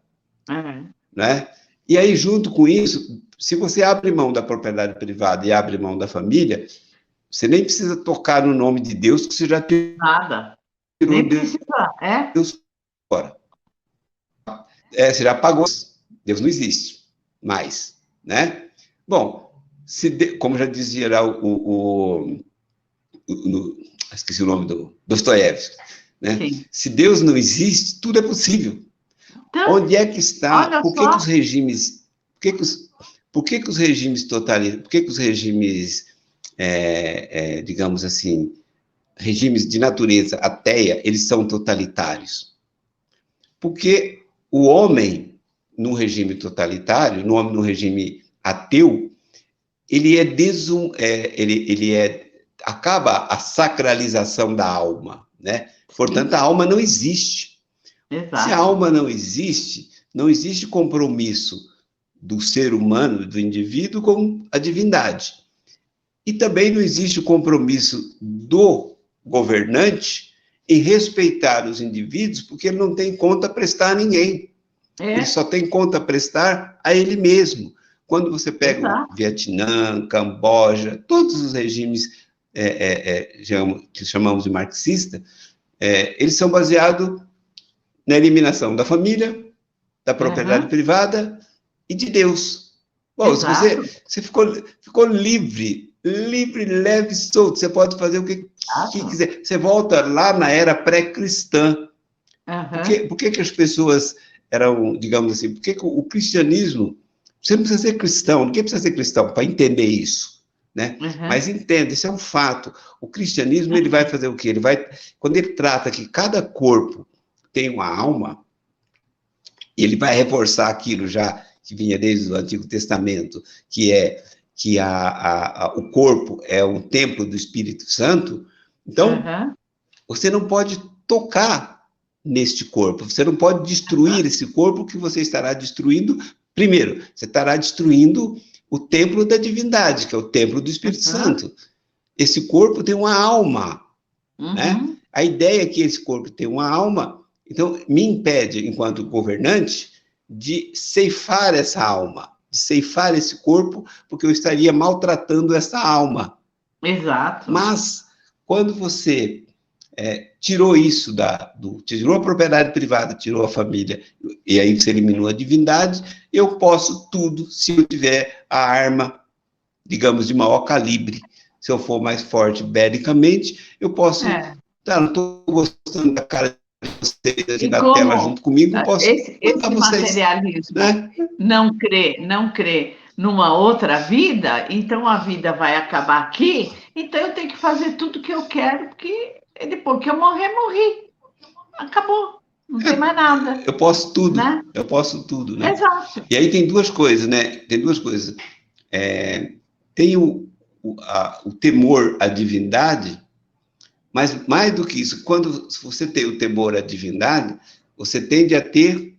Né? E aí, junto com isso, se você abre mão da propriedade privada e abre mão da família, você nem precisa tocar no nome de Deus, que você já tirou nem precisa, Deus fora. Você já pagou, Deus não existe mais, né? Bom, como já dizia lá esqueci o nome do Dostoiévski, né? Se Deus não existe, tudo é possível. Então, onde é que está? Por que os regimes? Por que os regimes totalitários? Por que os regimes, digamos assim, regimes de natureza ateia, eles são totalitários? Porque o homem, num regime totalitário, num regime ateu, ele acaba a sacralização da alma, né? Portanto, a alma não existe. Exato. Se a alma não existe compromisso do ser humano, do indivíduo, com a divindade. E também não existe o compromisso do governante em respeitar os indivíduos, porque ele não tem conta a prestar a ninguém. Ele só tem conta a prestar a ele mesmo. Quando você pega Exato. o Vietnã, Camboja, todos os regimes que chamamos de marxista, eles são baseados na eliminação da família, da propriedade privada e de Deus. Bom, se você ficou livre, leve, solto, você pode fazer o que quiser. Você volta lá na era pré-cristã. Por que as pessoas eram, digamos assim, por que o cristianismo, você não precisa ser cristão, ninguém precisa ser cristão para entender isso, né? Mas entenda, isso é um fato. O cristianismo, ele vai fazer o quê? Quando ele trata que cada corpo tem uma alma, ele vai reforçar aquilo já que vinha desde o Antigo Testamento, que o corpo é um templo do Espírito Santo. Então, você não pode tocar neste corpo, você não pode destruir esse corpo, que você estará destruindo. Primeiro, você estará destruindo o templo da divindade, que é o templo do Espírito Santo. Esse corpo tem uma alma, né? A ideia é que esse corpo tem uma alma, então me impede, enquanto governante, de ceifar essa alma, de ceifar esse corpo, porque eu estaria maltratando essa alma. Exato. Mas, quando você tirou isso, tirou a propriedade privada, tirou a família, e aí você eliminou a divindade, eu posso tudo se eu tiver a arma, digamos, de maior calibre. Se eu for mais forte belicamente, eu posso... Tá, não estou gostando da cara de vocês aqui na tela junto comigo, eu posso esse materialismo, né? não crê numa outra vida, então a vida vai acabar aqui, então eu tenho que fazer tudo que eu quero, porque depois que eu morrer, morri. Acabou. Não tem mais nada. Eu posso tudo, né? Eu posso tudo, né? Exato. E aí tem duas coisas, né? Tem duas coisas. Tem o temor à divindade, mas mais do que isso, quando você tem o temor à divindade, você tende a ter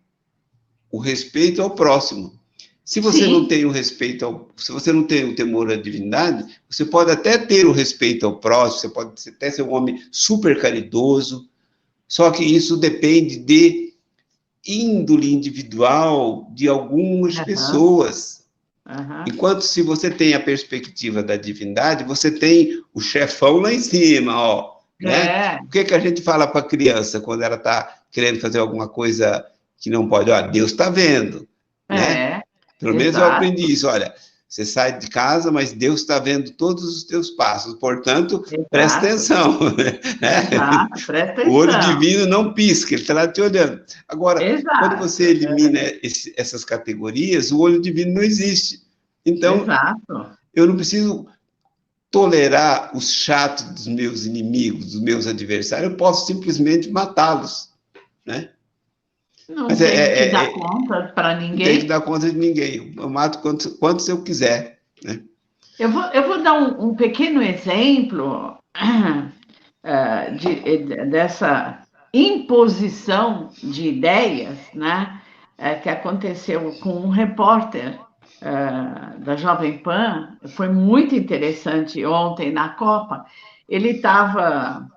o respeito ao próximo. Se você não tem o respeito se você não tem o temor à divindade, você pode até ter o respeito ao próximo, você pode até ser um homem super caridoso, só que isso depende de índole individual de algumas pessoas. Enquanto se você tem a perspectiva da divindade, você tem o chefão lá em cima, ó. Né? O que a gente fala para a criança quando ela está querendo fazer alguma coisa que não pode? Ó, Deus está vendo, né? Pelo menos eu aprendi isso. Olha, você sai de casa, mas Deus está vendo todos os teus passos, portanto, presta atenção. Né? Presta atenção. O olho divino não pisca, ele está lá te olhando. Agora, quando você elimina essas categorias, o olho divino não existe. Então, eu não preciso tolerar os chatos dos meus inimigos, dos meus adversários, eu posso simplesmente matá-los, né? Não tem que dar conta para ninguém. Não tem que dar conta de ninguém. Eu mato quantos eu quiser, né? Eu vou dar um pequeno exemplo dessa imposição de ideias, né? Que aconteceu com um repórter da Jovem Pan. Foi muito interessante ontem na Copa. Ele estava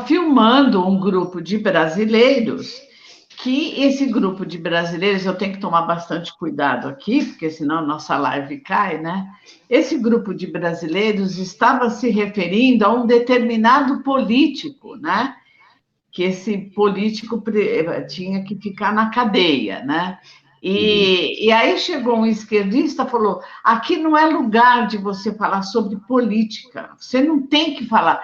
filmando um grupo de brasileiros, que esse grupo de brasileiros, eu tenho que tomar bastante cuidado aqui, porque senão nossa live cai, né? Esse grupo de brasileiros estava se referindo a um determinado político, né? Que esse político tinha que ficar na cadeia, né? E aí chegou um esquerdista e falou: aqui não é lugar de você falar sobre política, você não tem que falar.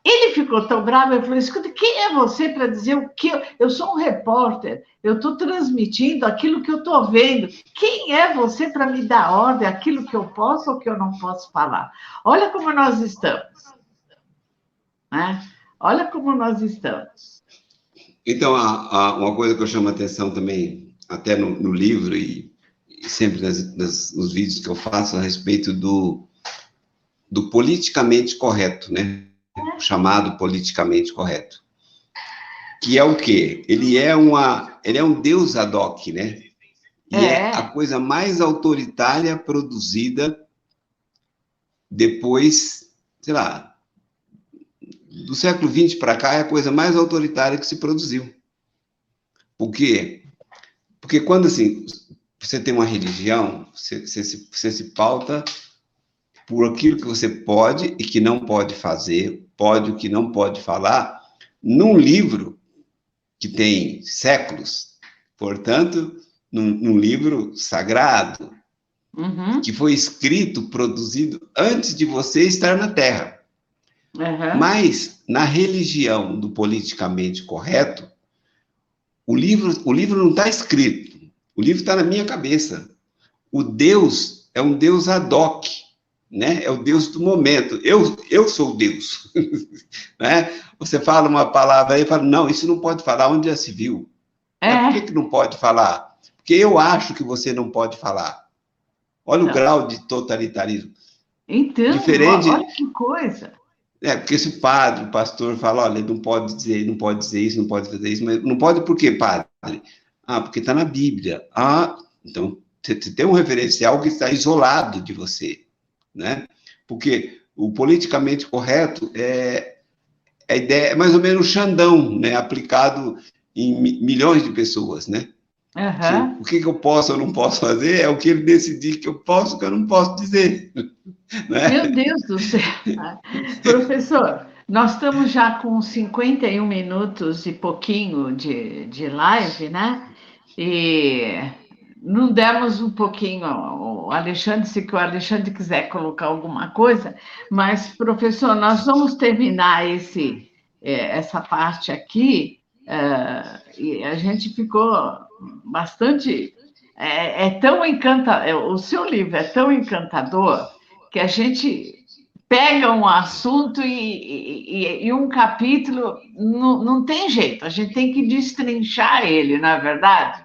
Ele ficou tão bravo, ele falou: escuta, quem é você para dizer o que? Eu sou um repórter, eu estou transmitindo aquilo que eu estou vendo. Quem é você para me dar ordem, aquilo que eu posso ou que eu não posso falar? Olha como nós estamos. Né? Olha como nós estamos. Então, uma coisa que eu chamo a atenção também, até no livro e sempre nos vídeos que eu faço a respeito do politicamente correto, né? Chamado politicamente correto. Que é o quê? Ele é um deus ad hoc, né? E é a coisa mais autoritária produzida depois, sei lá, do século XX para cá, é a coisa mais autoritária que se produziu. Por quê? Porque quando, assim, você tem uma religião, você se pauta por aquilo que você pode e que não pode fazer, pode o que não pode falar, num livro que tem séculos, portanto, num livro sagrado, que foi escrito, produzido antes de você estar na Terra. Mas, na religião do politicamente correto, o livro não está escrito, o livro está na minha cabeça. O Deus é um Deus ad hoc, né? É o Deus do momento. Eu sou Deus. Né? Você fala uma palavra aí e fala, não, isso não pode falar, onde já se viu? Por que não pode falar? Porque eu acho que você não pode falar. Olha o grau de totalitarismo. Então, diferente, olha que coisa. Porque se o padre, o pastor fala, olha, não pode dizer isso, não pode fazer isso, mas não pode por quê, padre? Porque está na Bíblia. Então, você tem um referencial que está isolado de você, né? Porque o politicamente correto a ideia é mais ou menos o Xandão, né? Aplicado em milhões de pessoas, né? O que eu posso ou não posso fazer é o que ele decidir que eu posso, que eu não posso dizer. Né? Meu Deus do céu! Professor, nós estamos já com 51 minutos e pouquinho de live, né? E não demos um pouquinho ao Alexandre, se o Alexandre quiser colocar alguma coisa, mas, professor, nós vamos terminar essa parte aqui, e a gente ficou bastante... tão encantador, o seu livro é tão encantador que a gente pega um assunto e um capítulo, não tem jeito, a gente tem que destrinchar ele, não é verdade?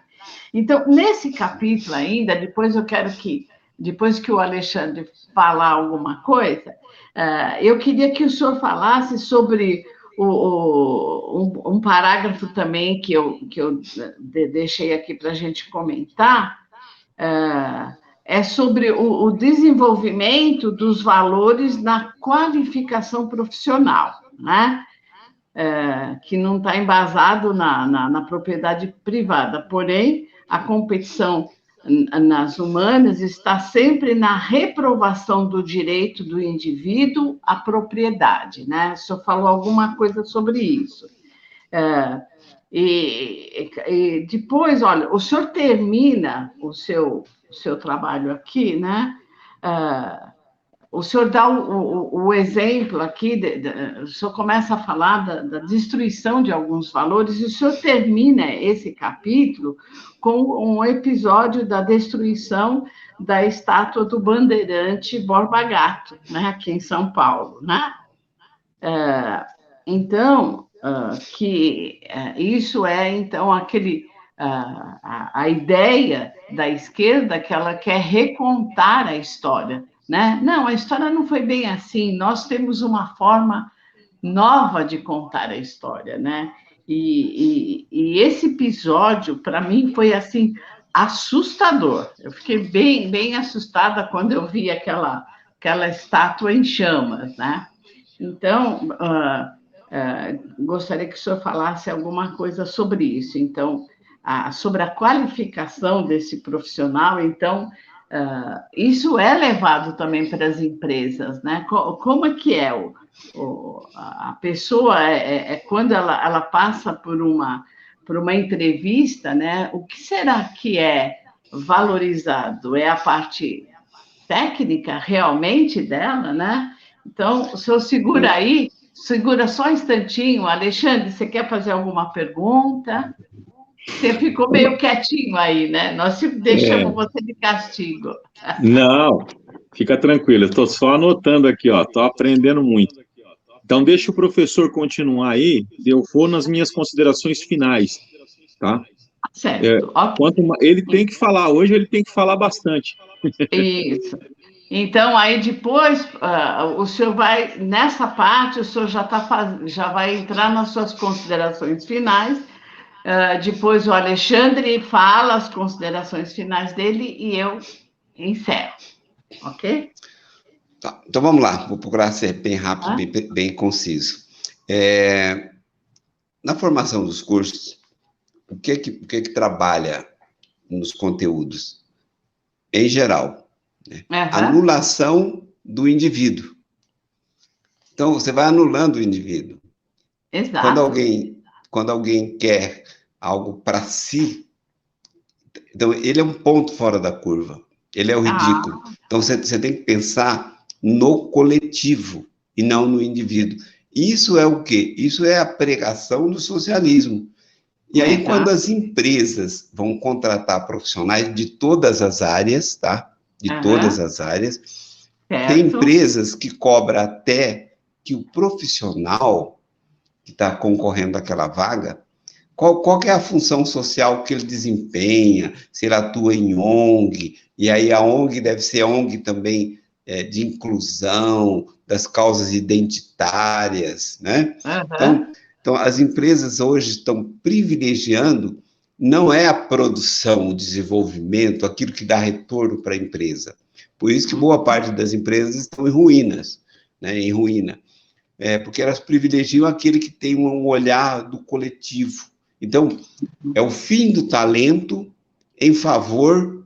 Então, nesse capítulo ainda, depois que o Alexandre falar alguma coisa, eu queria que o senhor falasse sobre um parágrafo também que eu deixei aqui para a gente comentar, é sobre o desenvolvimento dos valores na qualificação profissional, né? Que não está embasado na propriedade privada, porém, a competição nas humanas está sempre na reprovação do direito do indivíduo à propriedade, né? O senhor falou alguma coisa sobre isso. E depois, olha, o senhor termina o seu trabalho aqui, né? O senhor dá o exemplo aqui, o senhor começa a falar da destruição de alguns valores, e o senhor termina esse capítulo com um episódio da destruição da estátua do Bandeirante Borba Gato, né, aqui em São Paulo, né? Então, isso então, a ideia da esquerda que ela quer recontar a história, né? Não, a história não foi bem assim, nós temos uma forma nova de contar a história, né? E esse episódio, para mim, foi, assim, assustador. Eu fiquei bem, bem assustada quando eu vi aquela estátua em chamas, né? Então, gostaria que o senhor falasse alguma coisa sobre isso. Então, sobre a qualificação desse profissional, então, isso é levado também para as empresas, né? Como é que é a pessoa, quando ela passa por uma entrevista, né? O que será que é valorizado? É a parte técnica realmente dela, né? Então, o senhor segura só um instantinho. Alexandre, você quer fazer alguma pergunta? Você ficou meio quietinho aí, né? Nós deixamos você de castigo. Não, fica tranquilo, eu estou só anotando aqui, estou aprendendo muito. Então, deixa o professor continuar aí, eu vou nas minhas considerações finais, tá? Certo. Ele tem que falar, hoje ele tem que falar bastante. Isso. Então, aí depois, o senhor vai, nessa parte, o senhor já vai entrar nas suas considerações finais. Depois o Alexandre fala as considerações finais dele e eu encerro. Ok? Tá, então vamos lá, vou procurar ser bem rápido, bem conciso. Na formação dos cursos, o que trabalha nos conteúdos? Em geral, né? Anulação do indivíduo. Então, você vai anulando o indivíduo. Exato. Quando alguém quer algo para si, então ele é um ponto fora da curva. Ele é o ridículo. Então, você tem que pensar no coletivo e não no indivíduo. Isso é o quê? Isso é a pregação do socialismo. E aí, quando as empresas vão contratar profissionais de todas as áreas, tá? De todas as áreas, tem empresas que cobram até que o profissional que está concorrendo àquela vaga, qual que é a função social que ele desempenha, se ele atua em ONG, e aí a ONG deve ser ONG também de inclusão, das causas identitárias, né? Então, as empresas hoje estão privilegiando, não é a produção, o desenvolvimento, aquilo que dá retorno para a empresa. Por isso que boa parte das empresas estão em ruínas, né? Em ruína. Porque elas privilegiam aquele que tem um olhar do coletivo. Então, é o fim do talento em favor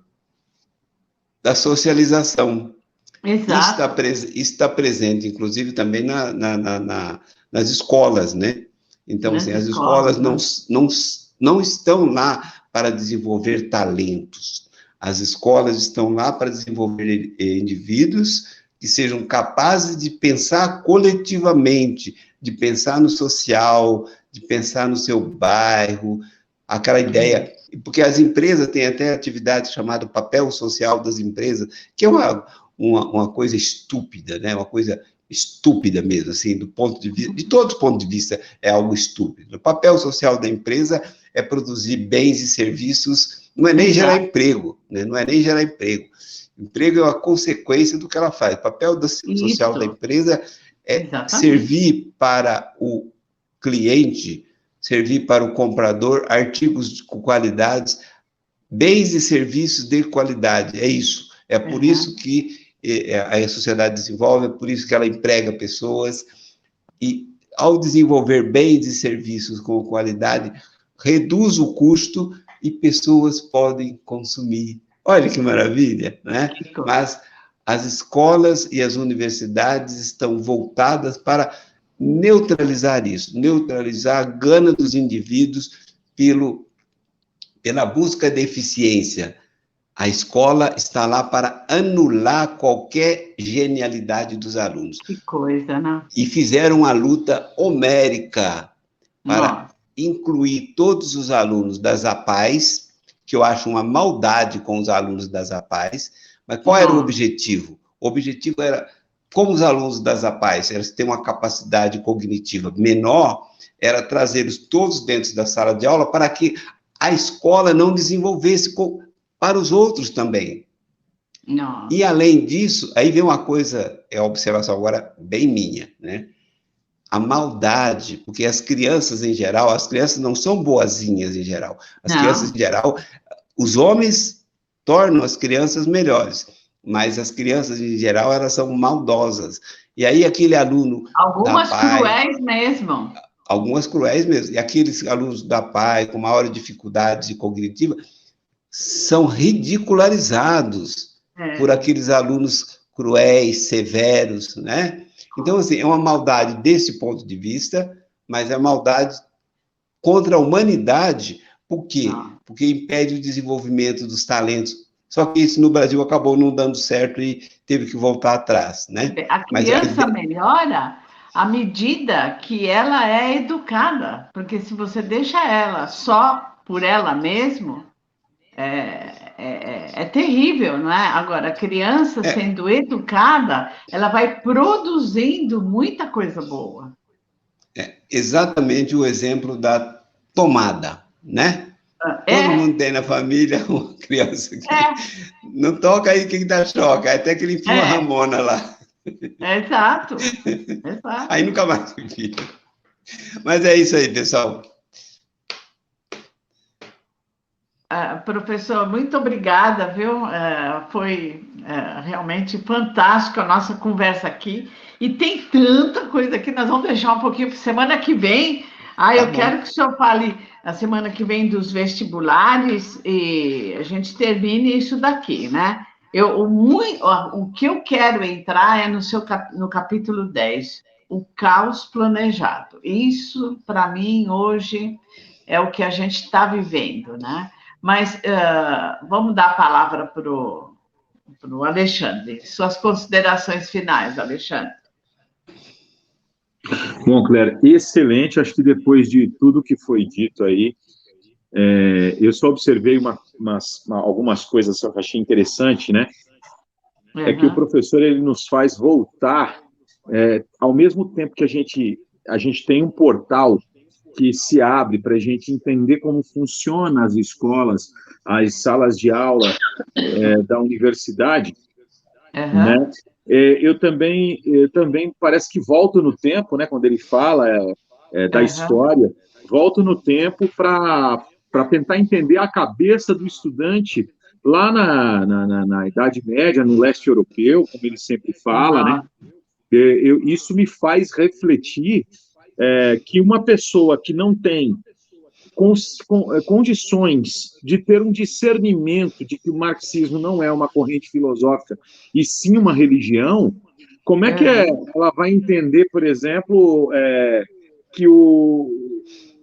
da socialização. Exato. Isso está presente, inclusive, também nas escolas, né? Então, assim, as escolas não estão lá para desenvolver talentos. As escolas estão lá para desenvolver indivíduos que sejam capazes de pensar coletivamente, de pensar no social, de pensar no seu bairro, aquela ideia. Porque as empresas têm até atividade chamada papel social das empresas, que é uma coisa estúpida, né? Uma coisa estúpida mesmo, assim, do ponto de vista, de todos os pontos de vista, é algo estúpido. O papel social da empresa é produzir bens e serviços, não é nem gerar emprego, né? Não é nem gerar emprego. Emprego é uma consequência do que ela faz. O papel social da empresa é servir para o cliente, servir para o comprador artigos com qualidade, bens e serviços de qualidade. É isso. É por isso que a sociedade desenvolve, é por isso que ela emprega pessoas, e ao desenvolver bens e serviços com qualidade, reduz o custo e pessoas podem consumir. Olha que maravilha, né? Mas as escolas e as universidades estão voltadas para neutralizar isso, neutralizar a gana dos indivíduos pela busca de eficiência. A escola está lá para anular qualquer genialidade dos alunos. Que coisa, né? E fizeram uma luta homérica para incluir todos os alunos das APAES, que eu acho uma maldade com os alunos das APAES, mas qual era o objetivo? O objetivo era, como os alunos das APAES, eles têm uma capacidade cognitiva menor, era trazê-los todos dentro da sala de aula para que a escola não desenvolvesse para os outros também. E, além disso, aí vem uma coisa, é a observação agora bem minha, né? A maldade, porque as crianças, em geral, as crianças não são boazinhas, em geral. As crianças, em geral, os homens tornam as crianças melhores, mas as crianças, em geral, elas são maldosas. E aí, aquele aluno algumas cruéis mesmo. Algumas cruéis mesmo. E aqueles alunos da PAI, com maior dificuldade cognitiva, são ridicularizados por aqueles alunos cruéis, severos, né? Então, assim, é uma maldade desse ponto de vista, mas é maldade contra a humanidade. Por quê? Porque impede o desenvolvimento dos talentos. Só que isso no Brasil acabou não dando certo e teve que voltar atrás, né? A criança melhora à medida que ela é educada, porque se você deixa ela só por ela mesma, é terrível, não é? Agora, a criança sendo educada, ela vai produzindo muita coisa boa. É exatamente o exemplo da tomada, né? Todo mundo tem na família uma criança que não toca aí que dá choque, até que ele enfia uma Ramona lá. Exato. Aí nunca mais enfia. Mas é isso aí, pessoal. Professor, muito obrigada, viu? Foi realmente fantástica a nossa conversa aqui. E tem tanta coisa aqui, nós vamos deixar um pouquinho para semana que vem. Tá Eu bom. quero que o senhor fale na semana que vem dos vestibulares e a gente termine isso daqui, né? O que eu quero entrar é no capítulo 10, o caos planejado. Isso, para mim, hoje é o que a gente está vivendo, né? Mas vamos dar a palavra para o Alexandre. Suas considerações finais, Alexandre. Bom, Claire, excelente. Acho que depois de tudo que foi dito aí, eu só observei algumas coisas que eu achei interessante, né? Uhum. É que o professor ele nos faz voltar, ao mesmo tempo que a gente tem um portal que se abre para a gente entender como funcionam as escolas, as salas de aula da universidade, né? Uhum. Eu também parece que volto no tempo, né? Quando ele fala da Uhum. história, volto no tempo para tentar entender a cabeça do estudante lá na Idade Média, no leste europeu, como ele sempre fala, né? Isso me faz refletir que uma pessoa que não tem condições de ter um discernimento de que o marxismo não é uma corrente filosófica e sim uma religião, como é que ela vai entender, por exemplo, que,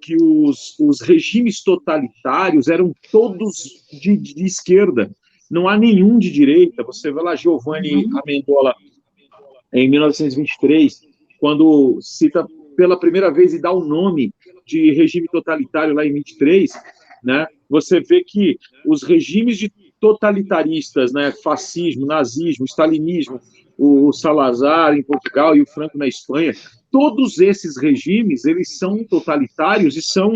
que os regimes totalitários eram todos de esquerda, não há nenhum de direita? Você vê lá Giovanni Uhum. Amendola, em 1923, quando cita pela primeira vez e dá o nome de regime totalitário lá em 23, né? Você vê que os regimes de totalitaristas, né, fascismo, nazismo, stalinismo, o Salazar em Portugal e o Franco na Espanha, todos esses regimes, eles são totalitários e são,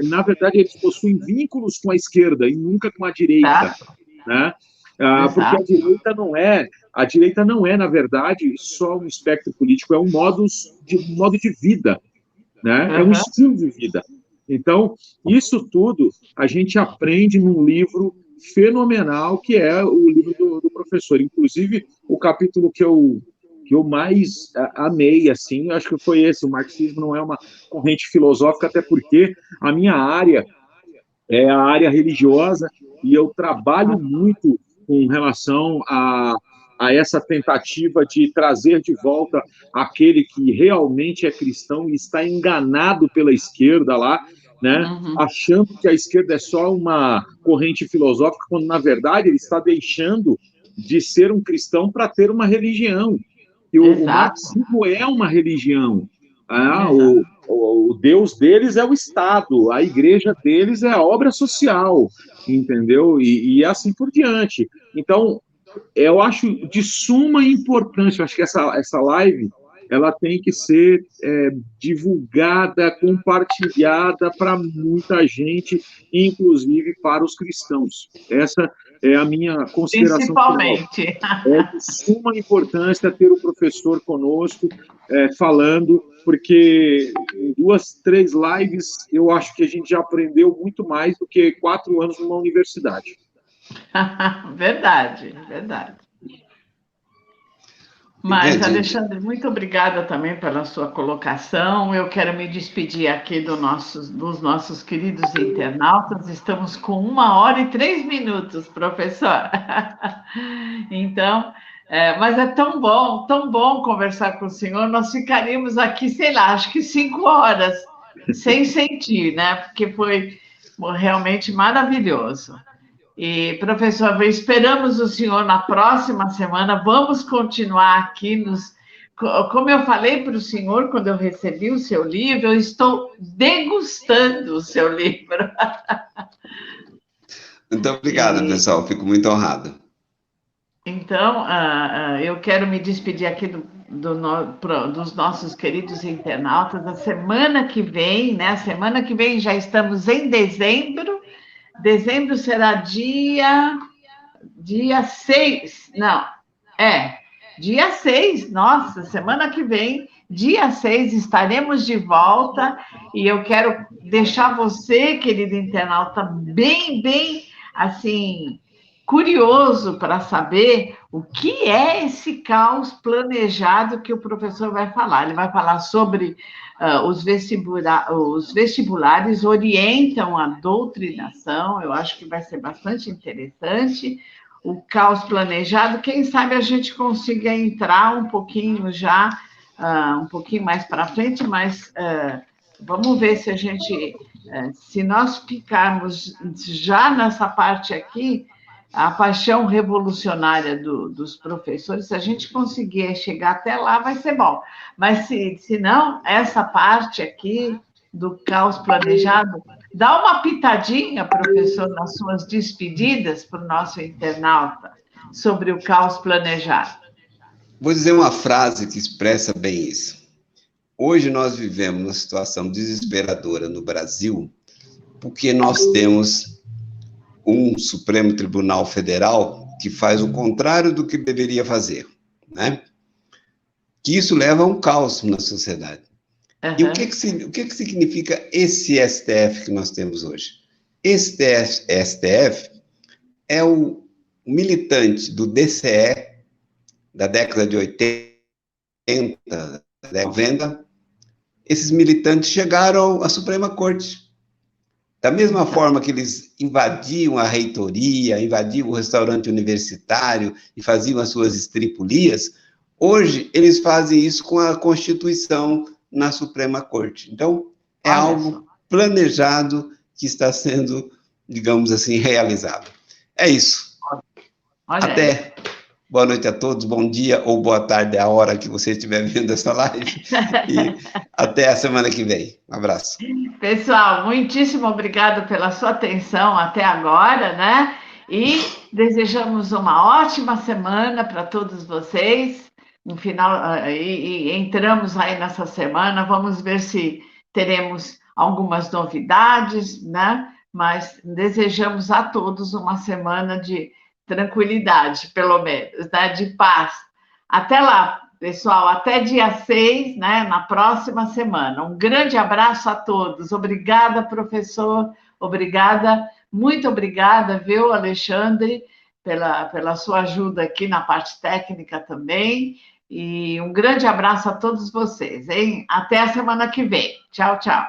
na verdade, eles possuem vínculos com a esquerda e nunca com a direita, Exato. né? Porque Exato. a direita não é, na verdade, só um espectro político, é um modo de vida, né? É um Uhum. estilo de vida. Então, isso tudo a gente aprende num livro fenomenal, que é o livro do professor. Inclusive, o capítulo que eu mais amei, assim, acho que foi esse, o marxismo não é uma corrente filosófica, até porque a minha área é a área religiosa e eu trabalho muito com relação a essa tentativa de trazer de volta aquele que realmente é cristão e está enganado pela esquerda lá, né? Uhum. Achando que a esquerda é só uma corrente filosófica, quando na verdade ele está deixando de ser um cristão para ter uma religião. E o Exato. marxismo é uma religião. Exato. O Deus deles é o Estado, a igreja deles é a obra social, entendeu? E assim por diante. Então, eu acho de suma importância, eu acho que essa live ela tem que ser divulgada, compartilhada para muita gente, inclusive para os cristãos. Essa é a minha consideração final. Principalmente. É de suma importância ter o professor conosco, falando, porque em 2, 3 lives eu acho que a gente já aprendeu muito mais do que 4 anos numa universidade. Verdade, verdade. Mas, Alexandre, muito obrigada também pela sua colocação. Eu quero me despedir aqui dos nossos queridos internautas. Estamos com 1h03, professor. Então, mas é tão bom conversar com o senhor. Nós ficaríamos aqui, sei lá, acho que 5 horas, sem sentir, né? Porque foi realmente maravilhoso. E, professor, esperamos o senhor na próxima semana. Vamos continuar aqui Como eu falei para o senhor quando eu recebi o seu livro, eu estou degustando o seu livro. Muito obrigado, pessoal. Fico muito honrado. Então, eu quero me despedir aqui dos nossos queridos internautas. A semana que vem, né? Semana que vem já estamos em dezembro. Dezembro será dia 6, não, Dia 6, nossa, semana que vem, dia 6, estaremos de volta e eu quero deixar você, querido internauta, bem, assim, curioso para saber o que é esse caos planejado que o professor vai falar. Ele vai falar sobre os vestibulares orientam a doutrinação, eu acho que vai ser bastante interessante. O caos planejado, quem sabe a gente consiga entrar um pouquinho já, um pouquinho mais para frente, mas vamos ver se a gente, se nós ficarmos já nessa parte aqui, a paixão revolucionária dos professores, se a gente conseguir chegar até lá, vai ser bom. Mas se não, essa parte aqui do caos planejado, dá uma pitadinha, professor, nas suas despedidas para o nosso internauta sobre o caos planejado. Vou dizer uma frase que expressa bem isso. Hoje nós vivemos uma situação desesperadora no Brasil, porque nós temos um Supremo Tribunal Federal que faz o contrário do que deveria fazer, né? Que isso leva a um caos na sociedade. Uhum. E o que significa esse STF que nós temos hoje? Esse STF é o militante do DCE da década de 80, 90. Esses militantes chegaram à Suprema Corte. Da mesma forma que eles invadiam a reitoria, invadiam o restaurante universitário e faziam as suas estripulias, hoje eles fazem isso com a Constituição na Suprema Corte. Então, é algo planejado que está sendo, digamos assim, realizado. É isso. Até. Boa noite a todos, bom dia ou boa tarde, a hora que você estiver vendo essa live. E até a semana que vem. Um abraço. Pessoal, muitíssimo obrigado pela sua atenção até agora, né? E desejamos uma ótima semana para todos vocês. No final, e entramos aí nessa semana, vamos ver se teremos algumas novidades, né? Mas desejamos a todos uma semana de tranquilidade, pelo menos, né? De paz. Até lá, pessoal, até dia 6, né? Na próxima semana. Um grande abraço a todos. Obrigada, professor. Obrigada, muito obrigada, viu, Alexandre, pela sua ajuda aqui na parte técnica também. E um grande abraço a todos vocês, hein? Até a semana que vem. Tchau, tchau.